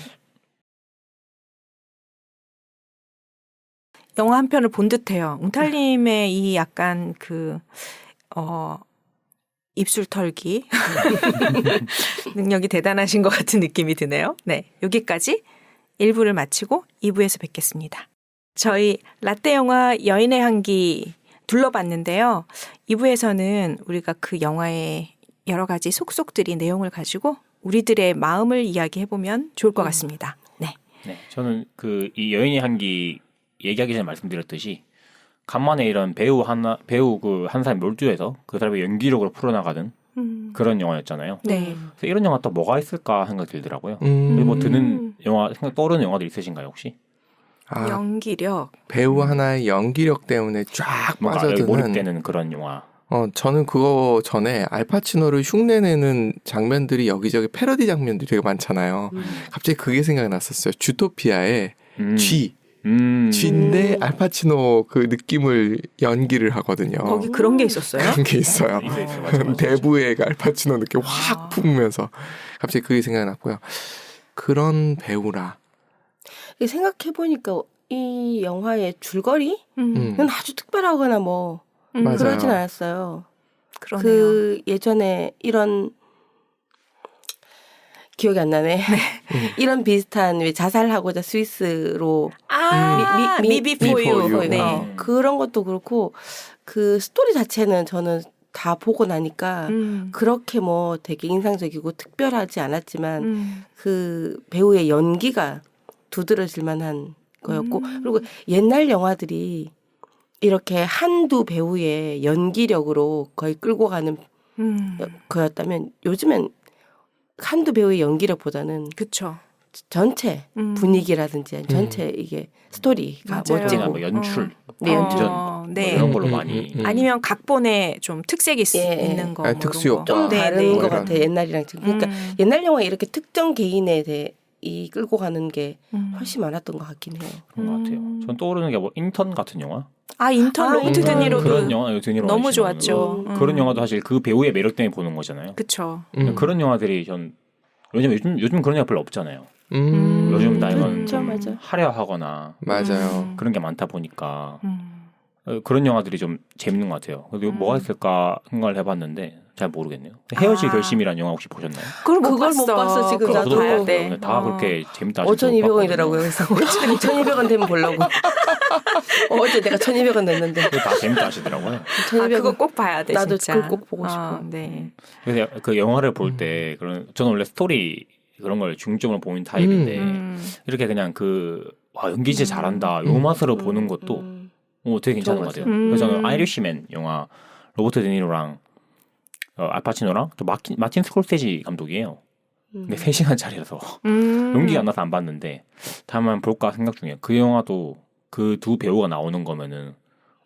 영화 한 편을 본 듯해요. 웅탈님의 이 약간 입술 털기 능력이 대단하신 것 같은 느낌이 드네요. 네, 여기까지 1부를 마치고 2부에서 뵙겠습니다. 저희 라떼 영화 여인의 향기 둘러봤는데요. 2부에서는 우리가 그 영화의 여러 가지 속속들이 내용을 가지고 우리들의 마음을 이야기해보면 좋을 것 같습니다. 네. 네, 저는 이 여인의 향기 얘기하기 전에 말씀드렸듯이 간만에 이런 배우 그 한 사람이 몰두해서 그 사람의 연기력으로 풀어나가는 그런 영화였잖아요. 네. 그래서 이런 영화 또 뭐가 있을까 생각 들더라고요. 뭐 드는 영화 생각 떠오르는 영화들 있으신가요 혹시? 연기력. 배우 하나의 연기력 때문에 쫙 빠져드는 몰입되는 그런 영화. 저는 그거 전에 알파치노를 흉내내는 장면들이 여기저기 패러디 장면들이 되게 많잖아요. 갑자기 그게 생각났었어요. 주토피아의 쥐인데 알파치노 그 느낌을 연기를 하거든요. 거기 그런 게 있었어요? 그런 게 있어요. 맞아. 대부의 알파치노 느낌 확 품으면서 갑자기 그게 생각났고요. 그런 배우라. 생각해보니까 이 영화의 줄거리는 아주 특별하거나 뭐 그러진 않았어요. 그러네요. 그 예전에 이런 기억이 안 나네. 이런 비슷한 왜 자살하고자 스위스로 Me Before You. 네. 그런 것도 그렇고 그 스토리 자체는 저는 다 보고 나니까 그렇게 뭐 되게 인상적이고 특별하지 않았지만 그 배우의 연기가 두드러질 만한 거였고 그리고 옛날 영화들이 이렇게 한두 배우의 연기력으로 거의 끌고 가는 거였다면 요즘엔 한두 배우의 연기력보다는 그쵸. 전체 분위기라든지 전체 이게 스토리가 맞아요. 멋지고 뭐 연출, 네, 연출. 네. 이런 걸로 많이 아니면 각본에 좀 특색이 있는 거. 아, 뭐 특수 이런 효과. 거. 좀 네, 다른 네. 것 같아 옛날이랑 지금. 그러니까 옛날 영화 이렇게 특정 개인에 대해 이 끌고 가는 게 훨씬 많았던 것 같긴 해요. 그런 것 같아요. 전 떠오르는 게 뭐 인턴 같은 영화? 아 인턴 로버트 인턴. 드니로도 그런 영화 드니로 너무 많이 좋았죠. 그런 영화도 사실 그 배우의 매력 때문에 보는 거잖아요. 그쵸. 그런 영화들이 전 왜냐면 요즘 그런 영화 별로 없잖아요. 요즘 나이면 그렇죠, 맞아. 화려하거나 맞아요. 그런 게 많다 보니까 그런 영화들이 좀 재밌는 것 같아요. 그리고 뭐가 있을까 생각을 해봤는데 잘 모르겠네요. 헤어질 결심이라는 영화 혹시 보셨나요? 그걸 못 봤어, 지금 그거 나도. 봐야 저도 돼. 다 그렇게 재밌다 5,200원이더라고요. 그래서 5,200원 되면 보려고. 어제 내가 1,200원 냈는데. 다 재밌다 하시더라고요. 1,200원. 그거 꼭 봐야 돼. 나도 진짜. 그걸 꼭 보고 싶어. 네. 그래서 그 영화를 볼 때 그런 저는 원래 스토리 그런 걸 중점으로 보는 타입인데 이렇게 그냥 와 연기 진짜 잘한다 요 맛으로 보는 것도 되게 괜찮은 것 같아요. 그래서 저는 아이리시맨 영화 로버트 드니로랑 알파치노랑 또 마틴 스콜세지 감독이에요. 근데 3시간짜리라서 연기가 안 나서 안 봤는데 다음에 한번 볼까 생각 중이에요. 그 영화도 그 두 배우가 나오는 거면은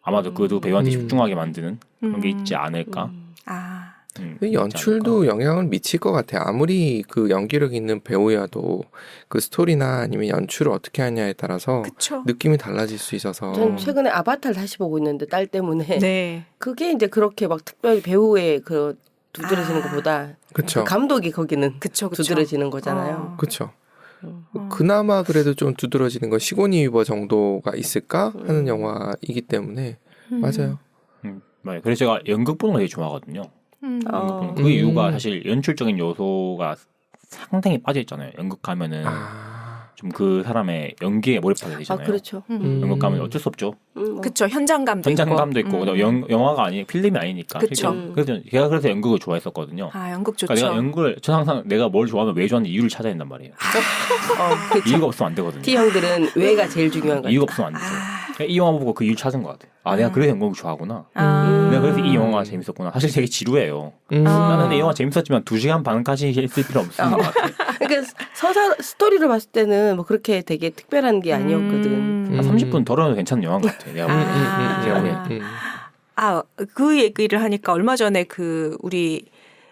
아마도 그 두 배우한테 집중하게 만드는 그런 게 있지 않을까. 아. 연출도 영향을 미칠 것 같아요. 아무리 그 연기력 있는 배우여도 그 스토리나 아니면 연출을 어떻게 하냐에 따라서 그쵸. 느낌이 달라질 수 있어서. 전 최근에 아바타를 다시 보고 있는데 딸 때문에 네. 그게 이제 그렇게 막 특별히 배우의 그 두드러지는 것보다 그쵸. 그 감독이 거기는 그쵸. 두드러지는 거잖아요. 그렇죠. 그나마 그래도 좀 두드러지는 건 시고니 위버 정도가 있을까 하는 영화이기 때문에 맞아요. 맞아요. 그래서 제가 연극 보는 거 되게 좋아하거든요. 그 이유가 사실 연출적인 요소가 상당히 빠져 있잖아요. 연극 가면은 좀 그 사람의 연기에 몰입하게 되잖아요. 그렇죠. 연극 가면 어쩔 수 없죠. 그쵸. 현장감도 현장감도 있고 영화가 필름이 아니니까. 그쵸. 그래서 제가 그래서 연극을 좋아했었거든요. 아 연극 좋죠. 그러니까 내가 연극을 전 항상 내가 뭘 좋아하면 왜 좋아하는 이유를 찾아야 된단 말이에요. 그렇죠. 이유가 없으면 안 되거든요. T 형들은 왜가 제일 중요한 거야. 이유가 없으면 안 돼요. 이 영화 보고 그 이유 찾은 것 같아요. 내가 그래서 연극을 좋아하구나. 내가 그래서 이 영화가 재밌었구나. 사실 되게 지루해요. 나는 이 영화 재밌었지만 2시간 반까지 있을 필요 없는 것 같아요. 그러니까 스토리를 봤을 때는 뭐 그렇게 되게 특별한 게 아니었거든. 30분 덜어도 괜찮은 영화인 것 같아요. 내가 보기엔. 그 얘기를 하니까 얼마 전에 우리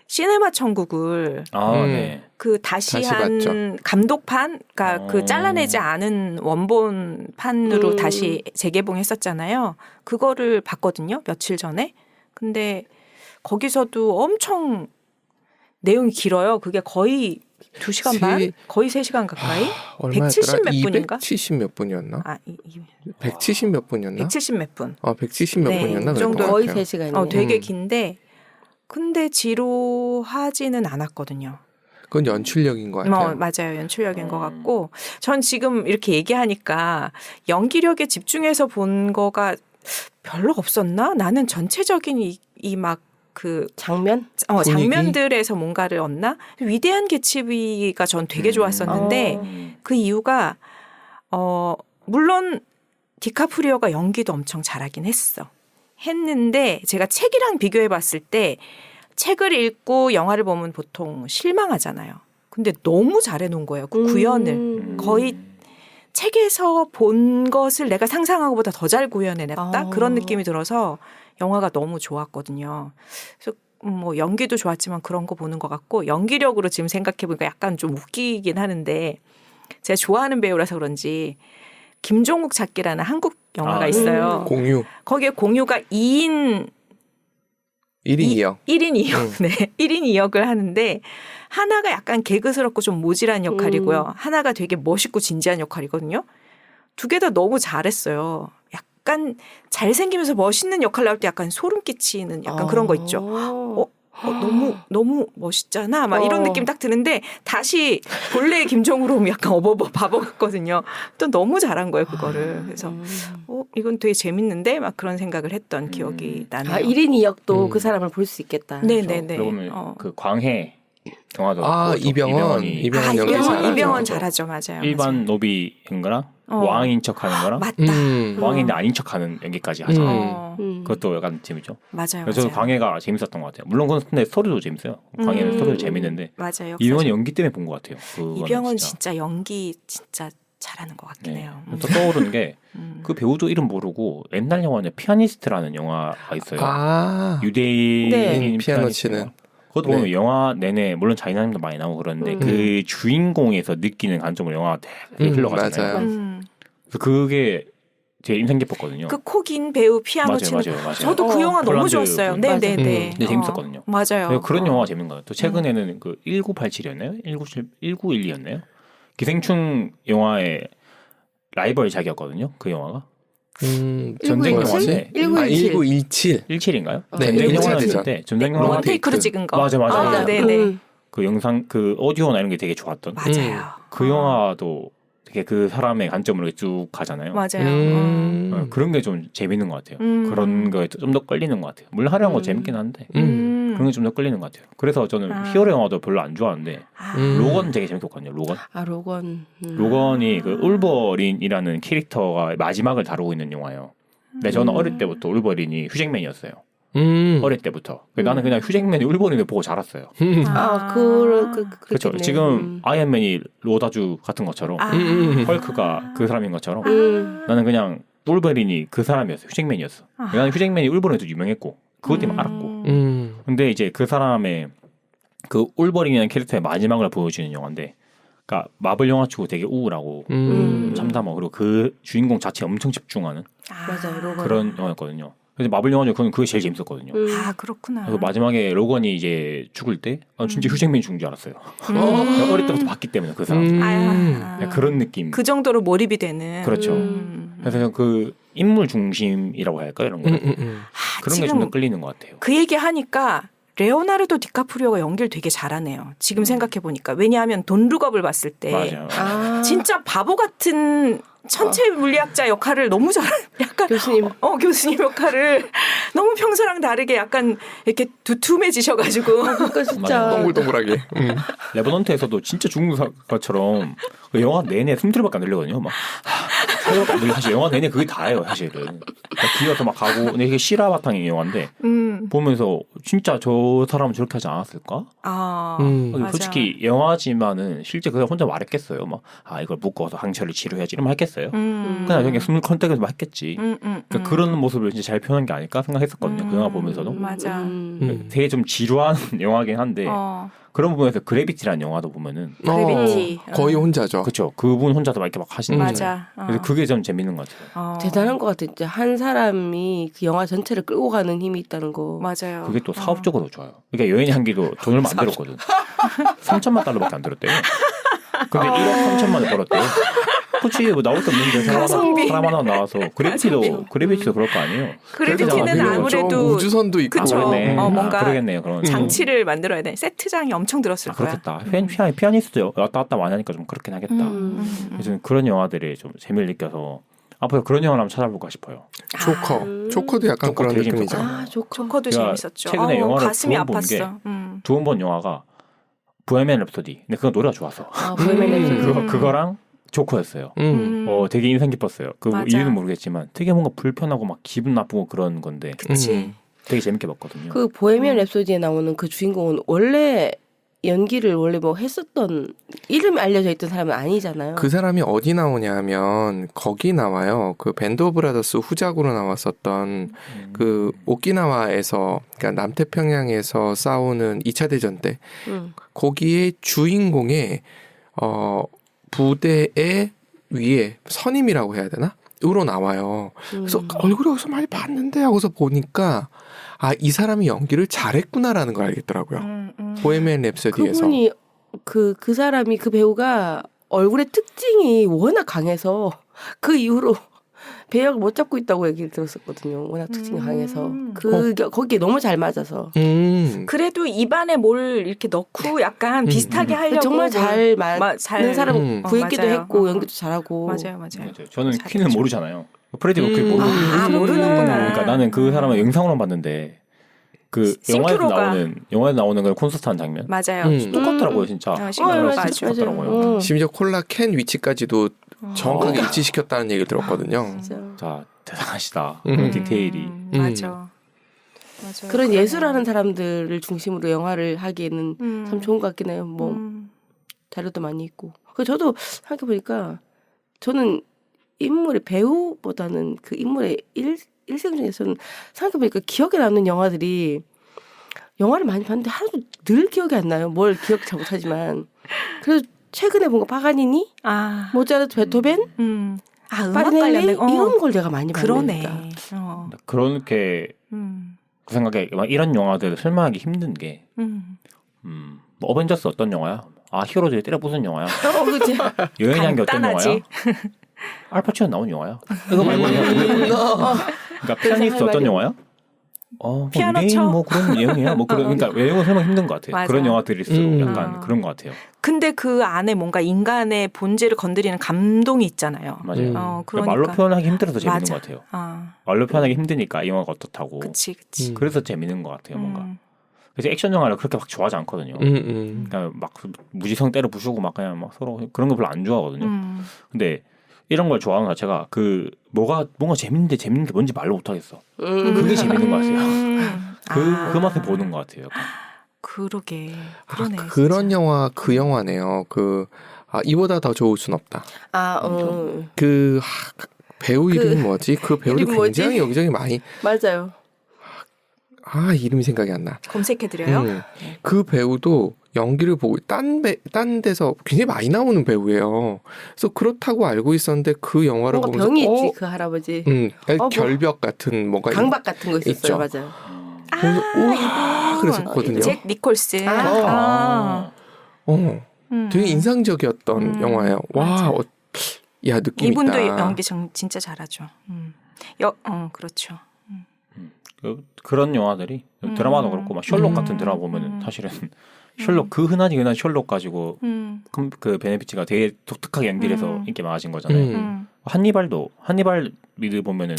시네마 천국을 네. 다시 다시 한 봤죠. 감독판, 그러니까 잘라내지 않은 원본판으로 다시 재개봉했었잖아요. 그거를 봤거든요. 며칠 전에. 근데 거기서도 엄청 내용이 길어요. 그게 거의 2시간 반? 거의 3시간 가까이? 170 몇 분인가? 170 몇 분이었나? 170 몇 분이었나? 170 몇 분. 170 몇 네, 분이었나? 그 정도. 거의 3시간이에요. 되게 긴데 근데 지루하지는 않았거든요. 그건 연출력인 것 같아요. 맞아요. 연출력인 것 같고 전 지금 이렇게 얘기하니까 연기력에 집중해서 본 거가 별로 없었나? 나는 전체적인 이 막 장면? 장면들에서 뭔가를 얻나? 위대한 개츠비가 전 되게 좋았었는데 그 이유가 물론 디카프리오가 연기도 엄청 잘하긴 했는데 제가 책이랑 비교해 봤을 때 책을 읽고 영화를 보면 보통 실망하잖아요. 근데 너무 잘해 놓은 거예요. 그 구현을. 거의 책에서 본 것을 내가 상상한 것보다 더 잘 구현해냈다. 그런 느낌이 들어서 영화가 너무 좋았거든요. 그래서 뭐 연기도 좋았지만 그런 거 보는 것 같고 연기력으로 지금 생각해보니까 약간 좀 웃기긴 하는데 제가 좋아하는 배우라서 그런지 김종국 찾기라는 한국 영화가 있어요. 공유. 거기에 공유가 1인 2역. 네. 1인 2역을 하는데 하나가 약간 개그스럽고 좀 모질한 역할이고요. 하나가 되게 멋있고 진지한 역할이거든요. 두 개 다 너무 잘했어요. 약간 잘생기면서 멋있는 역할 나올 때 약간 소름 끼치는 약간 그런 거 있죠. 너무 멋있잖아. 막 이런 느낌 딱 드는데 다시 본래의 김정우로 약간 바보 같거든요. 또 너무 잘한 거예요, 그거를. 그래서 이건 되게 재밌는데 막 그런 생각을 했던 기억이 나네요. 1인 2역도 그 사람을 볼 수 있겠다. 네네네. 그러면 그 광해 영화도 이병헌 연기 이병헌 잘하죠, 맞아요. 일반 노비인 거랑 왕인 척하는 거랑 맞다. 왕인데 아닌 척하는 연기까지 하잖아요. 그것도 약간 재밌죠. 맞아요. 그래서 저는 광해가 재밌었던 것 같아요. 물론 근데 스토리도 재밌어요. 광해는 스토리도 재밌는데 맞아요. 이병헌이 연기 때문에 본 것 같아요. 이병헌 진짜 연기 진짜 잘하는 것 같긴 해요. 또 떠오르는 게 그 배우도 이름 모르고 옛날 영화는 피아니스트라는 영화가 있어요. 유대인 피아노 치는. 그것도 보면 영화 내내 물론 자이나님도 많이 나오고 그러는데 그 주인공에서 느끼는 관점으로 영화가 되게 흘러가잖아요. 그래서 그게 제 인상 깊었거든요. 그 코긴 배우 피아노 치는. 맞아요. 저도 그 영화 너무 좋았어요. 네네네. 근데 재밌었거든요. 맞아요. 그런 영화가 재밌는 거예요. 또 최근에는 그 1987이었나요? 1912였나요? 기생충 영화의 라이벌 작이었거든요. 그 영화가. 전쟁 영화인데 1917. 17인가요? 네, 전쟁 영화였는데 전쟁 영화 원테이크로 찍은 거. 맞아. 네네. 그 영상 그 오디오나 이런 게 되게 좋았던. 맞아요. 그 영화도 되게 그 사람의 관점으로 쭉 가잖아요. 맞아요. 그런 게 좀 재밌는 것 같아요. 그런 거에 좀 더 끌리는 것 같아요. 물론 하려는 거 재밌긴 한데 그런 게 좀 더 끌리는 것 같아요. 그래서 저는 히어로 영화도 별로 안 좋아하는데 로건 되게 재밌었거든요. 로건. 로건이 그 울버린이라는 캐릭터가 마지막을 다루고 있는 영화예요. 근데 저는 어릴 때부터 울버린이 휴잭맨이었어요. 어릴 때부터. 나는 그냥 휴잭맨이 울버린을 보고 자랐어요. 그렇죠. 지금 아이언맨이 로다주 같은 것처럼 헐크가 그 사람인 것처럼 나는 그냥 울버린이 그 사람이었어요. 휴잭맨이었어. 나는 휴잭맨이 울버린에서 유명했고 그것 때문에 알았고. 근데 이제 그 사람의 그 울버린이라는 캐릭터의 마지막을 보여주는 영화인데 그러니까 마블 영화 치고 되게 우울하고 참담하고 그리고 그 주인공 자체에 엄청 집중하는 맞아요. 그런 영화였거든요. 그래서 마블 영화 중에 그게 제일 재밌었거든요. 그렇구나. 그래서 마지막에 로건이 이제 죽을 때 진짜 휴잭맨이 죽은 줄 알았어요. 어릴 때부터 봤기 때문에 그 사람. 그런 느낌. 그 정도로 몰입이 되는. 그렇죠. 그래서 그 인물 중심이라고 해야 할까요? 이런 거. 그런 게 좀 더 끌리는 것 같아요. 그 얘기 하니까 레오나르도 디카프리오가 연기를 되게 잘하네요. 지금 생각해 보니까. 왜냐하면 돈 룩업을 봤을 때 맞아요. 진짜 바보 같은 천체 물리학자 역할을 너무 약간 교수님 역할을 너무 평소랑 다르게 약간 이렇게 두툼해지셔가지고 그러니까 진짜 동글동글하게. 레버넌트에서도 진짜 죽는 것처럼 영화 내내 숨소리밖에 안 들리거든요. 막 소리밖에 안 들려. 사실 영화 내내 그게 다예요. 사실은 기어서 막 가고 근데 이게 실화 바탕의 영화인데 보면서 진짜 저 사람은 저렇게 하지 않았을까? 솔직히 영화지만은 실제 그냥 혼자 말했겠어요. 막 이걸 묶어서 항체를 치료해야지 이러면 했겠어요. 그냥 그냥 숨을 컨택해서 했겠지. 그러니까 그런 모습을 진짜 잘 표현한 게 아닐까 생각했었거든요. 그 영화 보면서도. 맞아. 되게 좀 지루한 영화긴 한데 그런 부분에서 그래비티라는 영화도 보면은 그래비티 거의 혼자죠. 그렇죠. 그분 혼자서 막 이렇게 막 하시는 거죠. 그래서 그게 좀 재밌는 것 같아요. 대단한 것 같아요. 진짜 한 사람이 그 영화 전체를 끌고 가는 힘이 있다는 거. 맞아요. 그게 또 사업적으로 좋아요. 그러니까 여인의 향기도 돈을 안 들었거든. 3천만 달러밖에 안 들었대요. 근데 1억 3천만을 벌었대요. 그렇지 뭐 나올 게 없는데 사람 하나 나와서 그래비티도 그럴 거 아니에요. 그래비티는 아무래도 우주선도 있고 뭔가 그러겠네요. 그런 장치를 만들어야 돼. 세트장이 엄청 들었을 거야. 그렇겠다. 피아니스트 왔다 갔다 많이 하니까 좀 그렇긴 하겠다. 그래서 그런 영화들이 좀 재미를 느껴서 앞으로 그런 영화를 한번 찾아볼까 싶어요. 조커도 약간 그런 느낌이죠. 조커도 재밌었죠. 최근에 영화를 가슴이 두 번 본 게 두 번 본 영화가 보헤미안 랩소디. 근데 그건 노래가 좋아서. 보헤미안 랩소디. 그거랑 조커였어요. 되게 인상 깊었어요. 그 이유는 모르겠지만 되게 뭔가 불편하고 막 기분 나쁘고 그런 건데. 그치. 되게 재밌게 봤거든요. 그 보헤미안 랩소디에 나오는 그 주인공은 원래 연기를 뭐 했었던 이름이 알려져 있던 사람은 아니잖아요. 그 사람이 어디 나오냐면 거기 나와요. 그 밴드 오브 브라더스 후작으로 나왔었던 그 오키나와에서 그러니까 남태평양에서 싸우는 2차 대전 때 거기에 주인공의 부대의 위에 선임이라고 해야 되나? 으로 나와요. 그래서 얼굴이 어디서 많이 봤는데 하고서 보니까 이 사람이 연기를 잘했구나라는 걸 알겠더라고요. 보헤미안 랩소디에서. 그분이 그 사람이 그 배우가 얼굴의 특징이 워낙 강해서 그 이후로 배역을 못 잡고 있다고 얘기를 들었었거든요. 워낙 특징이 강해서 거기에 너무 잘 맞아서. 그래도 입안에 뭘 이렇게 넣고 약간 비슷하게 하려고 정말 잘 맞는 잘 사람 구했기도 맞아요. 했고 연기도 잘하고. 맞아요. 저는 잘했죠. 퀸을 모르잖아요. 프레디 머큐리 모르고. 모르는구나. 그러니까 나는 그 사람을 영상으로 봤는데 그 싱크로가. 영화에 나오는 그 콘서트 한 장면 맞아요. 똑같더라고요 진짜. 싱크로가 맞아요. 아주 똑같더라고요. 심지어 콜라 캔 위치까지도 정확하게 일치시켰다는 얘기를 들었거든요. 진짜. 자 대단하시다. 그런 디테일이. 맞아. 그런 예술하는 사람들을 중심으로 영화를 하기에는 참 좋은 것 같긴 해요. 뭐 자료도 많이 있고. 그 저도 생각해 보니까 저는 인물의 배우보다는 그 인물의 일생 중에서는 생각해 보니까 기억에 남는 영화들이 영화를 많이 봤는데 하나도 늘 기억이 안 나요. 뭘 기억 잘 못하지만. 그래서 최근에 본 거 파가니니, 모차르트, 베토벤, 음악 파리넬리 관련된 이런 걸 내가 많이 그러네. 봤으니까. 그렇게 그 생각에 막 이런 영화들 설명하기 힘든 게 뭐 어벤져스 어떤 영화야? 히어로들이 때려 부순 영화야. 그치. 여행이 한게 어떤 간단하지. 영화야? 알파치노 나온 영화야? 이거 말고 그러니까 피아니스트 어떤 말이. 영화야? 피아노 이게 쳐? 뭐 그런 내용이야. 뭐 그런 그러니까 외용은 설명 힘든 것 같아요. 맞아. 그런 영화들일수록 약간 그런 것 같아요. 근데 그 안에 뭔가 인간의 본질을 건드리는 감동이 있잖아요. 맞아요. 그러니까. 말로 표현하기 힘들어서 재밌는 맞아. 것 같아요. 말로 표현하기 힘드니까 이 영화가 어떻다고. 그치. 그래서 재밌는 것 같아요. 뭔가. 그래서 액션 영화를 그렇게 막 좋아하지 않거든요. 그러니까 막 무지성 때려 부수고 막 그냥 막 서로 그런 거 별로 안 좋아하거든요. 근데 이런 걸 좋아하는 자체가 그 뭔가 재밌는데 재밌는 게 뭔지 말로 못 하겠어. 그게 재밌는 것 같아요. 그 맛을 보는 것 같아요. 약간. 그러게. 그러네. 그런 진짜. 영화 그 영화네요. 이보다 더 좋을 순 없다. 배우 이름이 뭐지? 그 배우도 이름 뭐지? 굉장히 여기저기 많이 맞아요. 이름이 생각이 안 나. 검색해드려요. 그 배우도 연기를 보고 딴 데서 굉장히 많이 나오는 배우예요. 그래서 그렇다고 알고 있었는데 그 영화를 뭔가 보면서 병이 있지 그 할아버지. 결벽 같은 뭔가 강박 같은 거 있었어요. 있죠. 맞아요. 우와 그랬었거든요. 잭 니콜슨. 되게 인상적이었던 영화예요. 와, 야 느낌 이분도 있다. 연기 진짜 잘하죠. 그렇죠. 그런 영화들이 드라마도 그렇고 막 셜록 같은 드라마 보면은 사실은 셜록 그 흔한 셜록 가지고 그 베네피츠가 되게 독특하게 연기를 해서 인기 많아진 거잖아요. 한니발 미드 보면은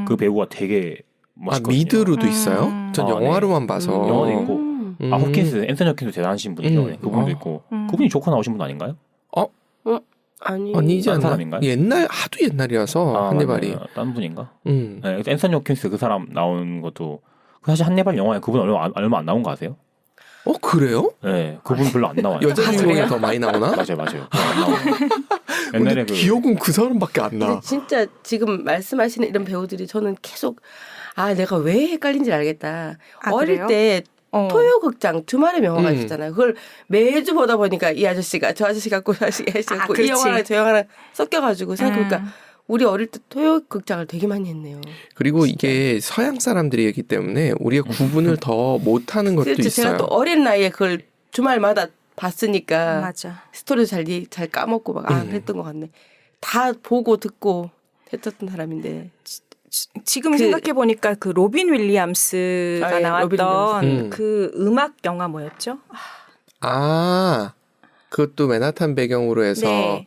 그 배우가 되게 멋있거든요. 미드로도 있어요? 전 영화로만 봐서. 영화도 있고 홉킨스 앤서니 홉킨스 대단하신 분이죠. 그분도 있고 그분이 조커 나오신 분 아닌가요? 아니지 않나? 사람인가요? 하도 옛날이라서 한니발이. 맞네요. 딴 분인가? 네, 앤서니 홉킨스 그 사람 나온 것도 사실 한니발 영화에 그분 얼마 안 나온 거 아세요? 그래요? 네, 그분 별로 안 나와요. 여자 주인공이 더 많이 나오나? 맞아요. 안 나와요. 옛날에 기억은 그 사람밖에 안 나. 근데 진짜 지금 말씀하시는 이런 배우들이 저는 계속 내가 왜 헷갈린지 알겠다. 어릴 그래요? 때 토요극장 주말의 명화가 있었잖아요. 그걸 매주 보다 보니까 이 아저씨가 저 아저씨 같고 저 아저씨 같고 이 영화랑 저 영화랑 섞여가지고 생각해보니까 우리 어릴 때 토요극장을 되게 많이 했네요. 그리고 진짜. 이게 서양 사람들이기 때문에 우리가 구분을 더 못하는 것도 그렇죠. 있어요. 제가 또 어린 나이에 그걸 주말마다 봤으니까 맞아. 스토리도 잘 까먹고 막 그랬던 것 같네. 다 보고 듣고 했었던 사람인데. 지금 생각해 보니까 그 로빈 윌리엄스가 나왔던 그 음악 영화 뭐였죠? 그것도 맨하탄 배경으로 해서 네.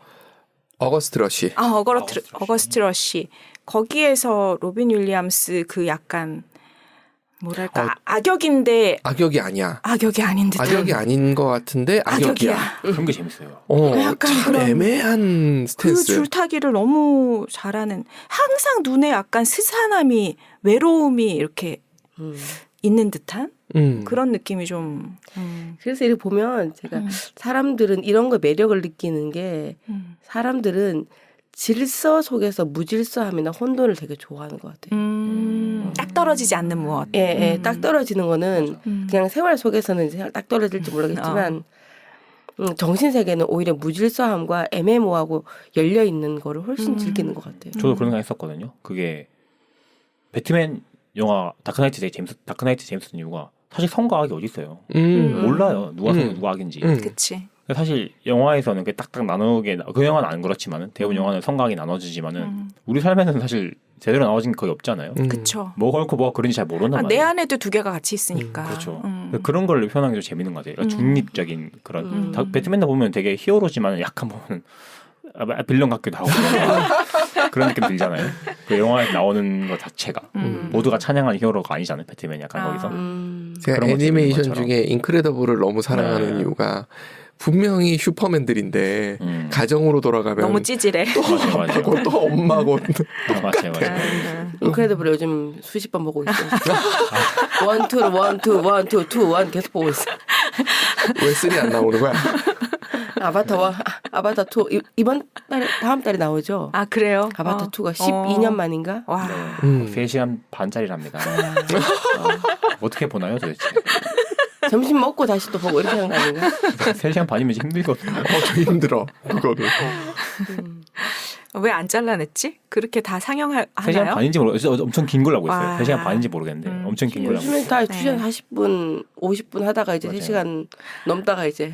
어거스트 러시. 어거스트 러시. 거기에서 로빈 윌리엄스 그 약간 뭐랄까 악역인데 악역이 아니야. 악역이 아닌 듯한. 악역이 아닌 것 같은데 악역이야. 그런 게 재밌어요. 약간 참 그런 애매한 스탠스. 그 줄타기를 너무 잘하는 항상 눈에 약간 스산함이 외로움이 이렇게 있는 듯한 그런 느낌이 좀. 그래서 이렇게 보면 제가 사람들은 이런 거 매력을 느끼는 게 사람들은 질서 속에서 무질서함이나 혼돈을 되게 좋아하는 것 같아요. 딱 떨어지지 않는 무엇. 딱 떨어지는 거는 그냥 생활 속에서는 이제 딱 떨어질지 모르겠지만 정신 세계는 오히려 무질서함과 애매모호하고 열려 있는 거를 훨씬 즐기는 것 같아요. 저도 그런 생각 했었거든요. 그게 배트맨 영화 다크나이트 제임스 이유가 사실 성과 악이 어디 있어요. 몰라요. 누가 성 누가 악인지. 그렇지. 사실 영화에서는 그 딱딱 나누게 그 영화는 안 그렇지만은 대부분 영화는 성각이 나눠지지만은 우리 삶에는 사실 제대로 나눠진 게 거의 없잖아요. 그렇죠. 뭐가 옳고 뭐가 그른지 잘 모른단 말이에요. 내 안에도 두 개가 같이 있으니까. 그렇죠. 그런 걸 표현하는 게 좀 재밌는 것 같아요. 중립적인 그런 배트맨도 보면 되게 히어로지만 약간 보면 빌런 같기도 하고 그런 느낌 들잖아요. 그 영화에 나오는 것 자체가 모두가 찬양하는 히어로가 아니잖아요. 배트맨이 약간 거기서 제가 그런 애니메이션 것처럼. 중에 인크레더블을 너무 사랑하는 네. 이유가 분명히 슈퍼맨들인데 가정으로 돌아가면 너무 찌질해. 맞아요. 아빠고 또 엄마고 맞아요. 인크레더블 요즘 수십 번 보고 있어요. 원, 투, 원 계속 보고 있어. 왜 쓰리 안 나오는 거야? 아바타 2 이번 달에 다음 달에 나오죠. 아 그래요? 아바타 2가 12년 만인가? 와. 3시간 반짜리랍니다. 어떻게 보나요 도대체? 점심 먹고 다시 또 보고 이렇게 하는 거 아닌가? 3시간 반이면 힘들거든요. 저 힘들어 그거는. 왜 안 잘라냈지? 그렇게 다 3시간 상영하나요? 반인지 모르겠어요. 엄청 긴 걸로 알고 있어요. 와. 3시간 반인지 모르겠는데 엄청 긴 걸로 알고 요즘엔 있어요. 다 2시간 40분, 50분 하다가 이제 맞아요. 3시간 넘다가 이제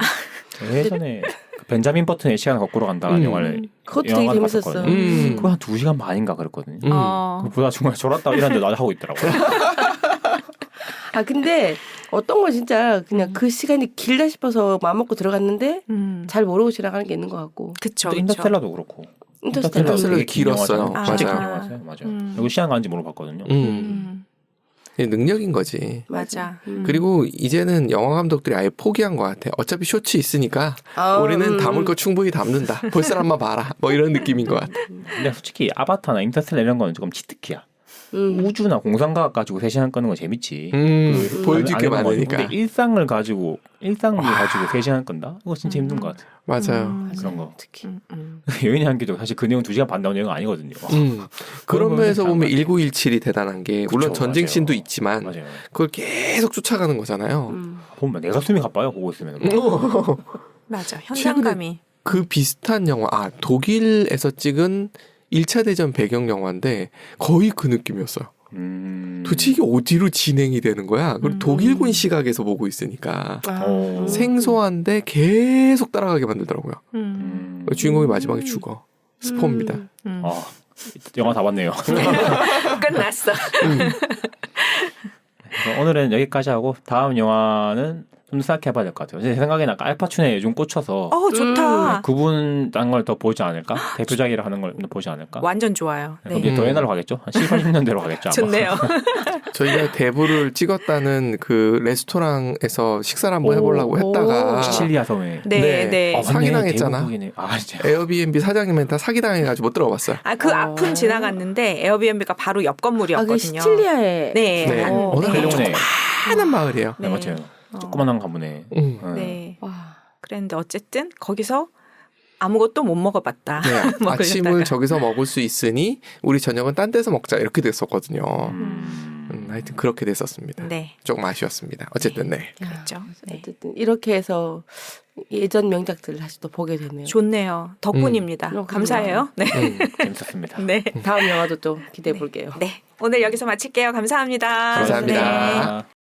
예전에 그 벤자민 버튼의 시간을 거꾸로 간다는 영화를 그것도 되게 영화관에 재밌었어. 봤었거든요. 그거 한 2시간 반인가 그랬거든요. 보다 정말 졸았다 이랬는데 나도 하고 있더라고요. 아 근데 어떤 건 진짜 그냥 그 시간이 길다 싶어서 마음 먹고 들어갔는데 잘 모르고 지나가는 게 있는 것 같고. 그쵸. 또 그쵸. 인터스텔라도 그렇고. 인터스텔라 되게 긴 길었어요. 영화잖아요. 진짜 긴 맞아. 영화였어요. 맞아요. 이거 시간 가는지 모르봤거든요. 이게 능력인 거지. 맞아. 그리고 이제는 영화 감독들이 아예 포기한 것 같아. 어차피 쇼츠 있으니까 우리는 담을 거 충분히 담는다. 볼 사람만 봐라. 뭐 이런 느낌인 것 같아. 근데 솔직히 아바타나 인터스텔라 이런 거는 조금 치트키야. 우주나 공상과학 가지고 3시간 끄는 건 재밌지. 보여줄 게 안 해본 거지. 많으니까. 근데 일상을 가지고 3시간 끈다? 이거 진짜 힘든 것 같아. 맞아요. 그런 거. 특히. 여인의 한계도 사실 그 내용 2시간 반 나오는 내용은 아니거든요. 그런 면에서 보면 맞아요. 1917이 대단한 게 물론 그쵸, 전쟁 맞아요. 씬도 있지만 맞아요. 그걸 계속 쫓아가는 거잖아요. 보면 내가 숨이 가빠요. 보고 있으면. 맞아. 현장감이. 그 비슷한 영화, 독일에서 찍은 1차 대전 배경 영화인데 거의 그 느낌이었어요. 도대체 이게 어디로 진행이 되는 거야? 그리고 독일군 시각에서 보고 있으니까 생소한데 계속 따라가게 만들더라고요. 주인공이 마지막에 죽어. 스포입니다. 아, 영화 다 봤네요. 끝났어. 그래서 오늘은 여기까지 하고 다음 영화는 좀 생각해봐야 될 것 같아요. 제 생각에는 알파춘에 요즘 꽂혀서 좋다. 그분 딴 걸 더 보지 않을까? 대표작이라 하는 걸 보지 않을까? 완전 좋아요. 그럼 이제 더 옛날로 가겠죠? 한 7, 80년대로 가겠죠? 아마. 좋네요. 저희가 대부를 찍었다는 그 레스토랑에서 식사를 한번 해보려고 했다가 시칠리아 섬에 네. 맞네. 사기당했잖아. 대부분이네. 아 진짜. 에어비앤비 사장님한테 다 사기당해가지고 못 들어갔어요. 그 앞은 지나갔는데 에어비앤비가 바로 옆 아, 건물이었거든요. 그 시칠리아에. 네. 네. 헬롱네. 하는 마을이에요. 네, 맞아요. 조그만한 가문에. 네. 와. 그랬는데 어쨌든 거기서 아무것도 못 먹어봤다. 네, 먹으려다가. 아침을 저기서 먹을 수 있으니 우리 저녁은 딴 데서 먹자 이렇게 됐었거든요. 하여튼 그렇게 됐었습니다. 네. 조금 아쉬웠습니다. 어쨌든 네. 그렇죠. 네. 어쨌든 이렇게 해서 예전 명작들을 다시 또 보게 되네요. 좋네요. 덕분입니다. 감사해요. 네. 재밌었습니다. 네. 다음 영화도 또 기대해 볼게요. 네. 오늘 여기서 마칠게요. 감사합니다. 감사합니다. 네.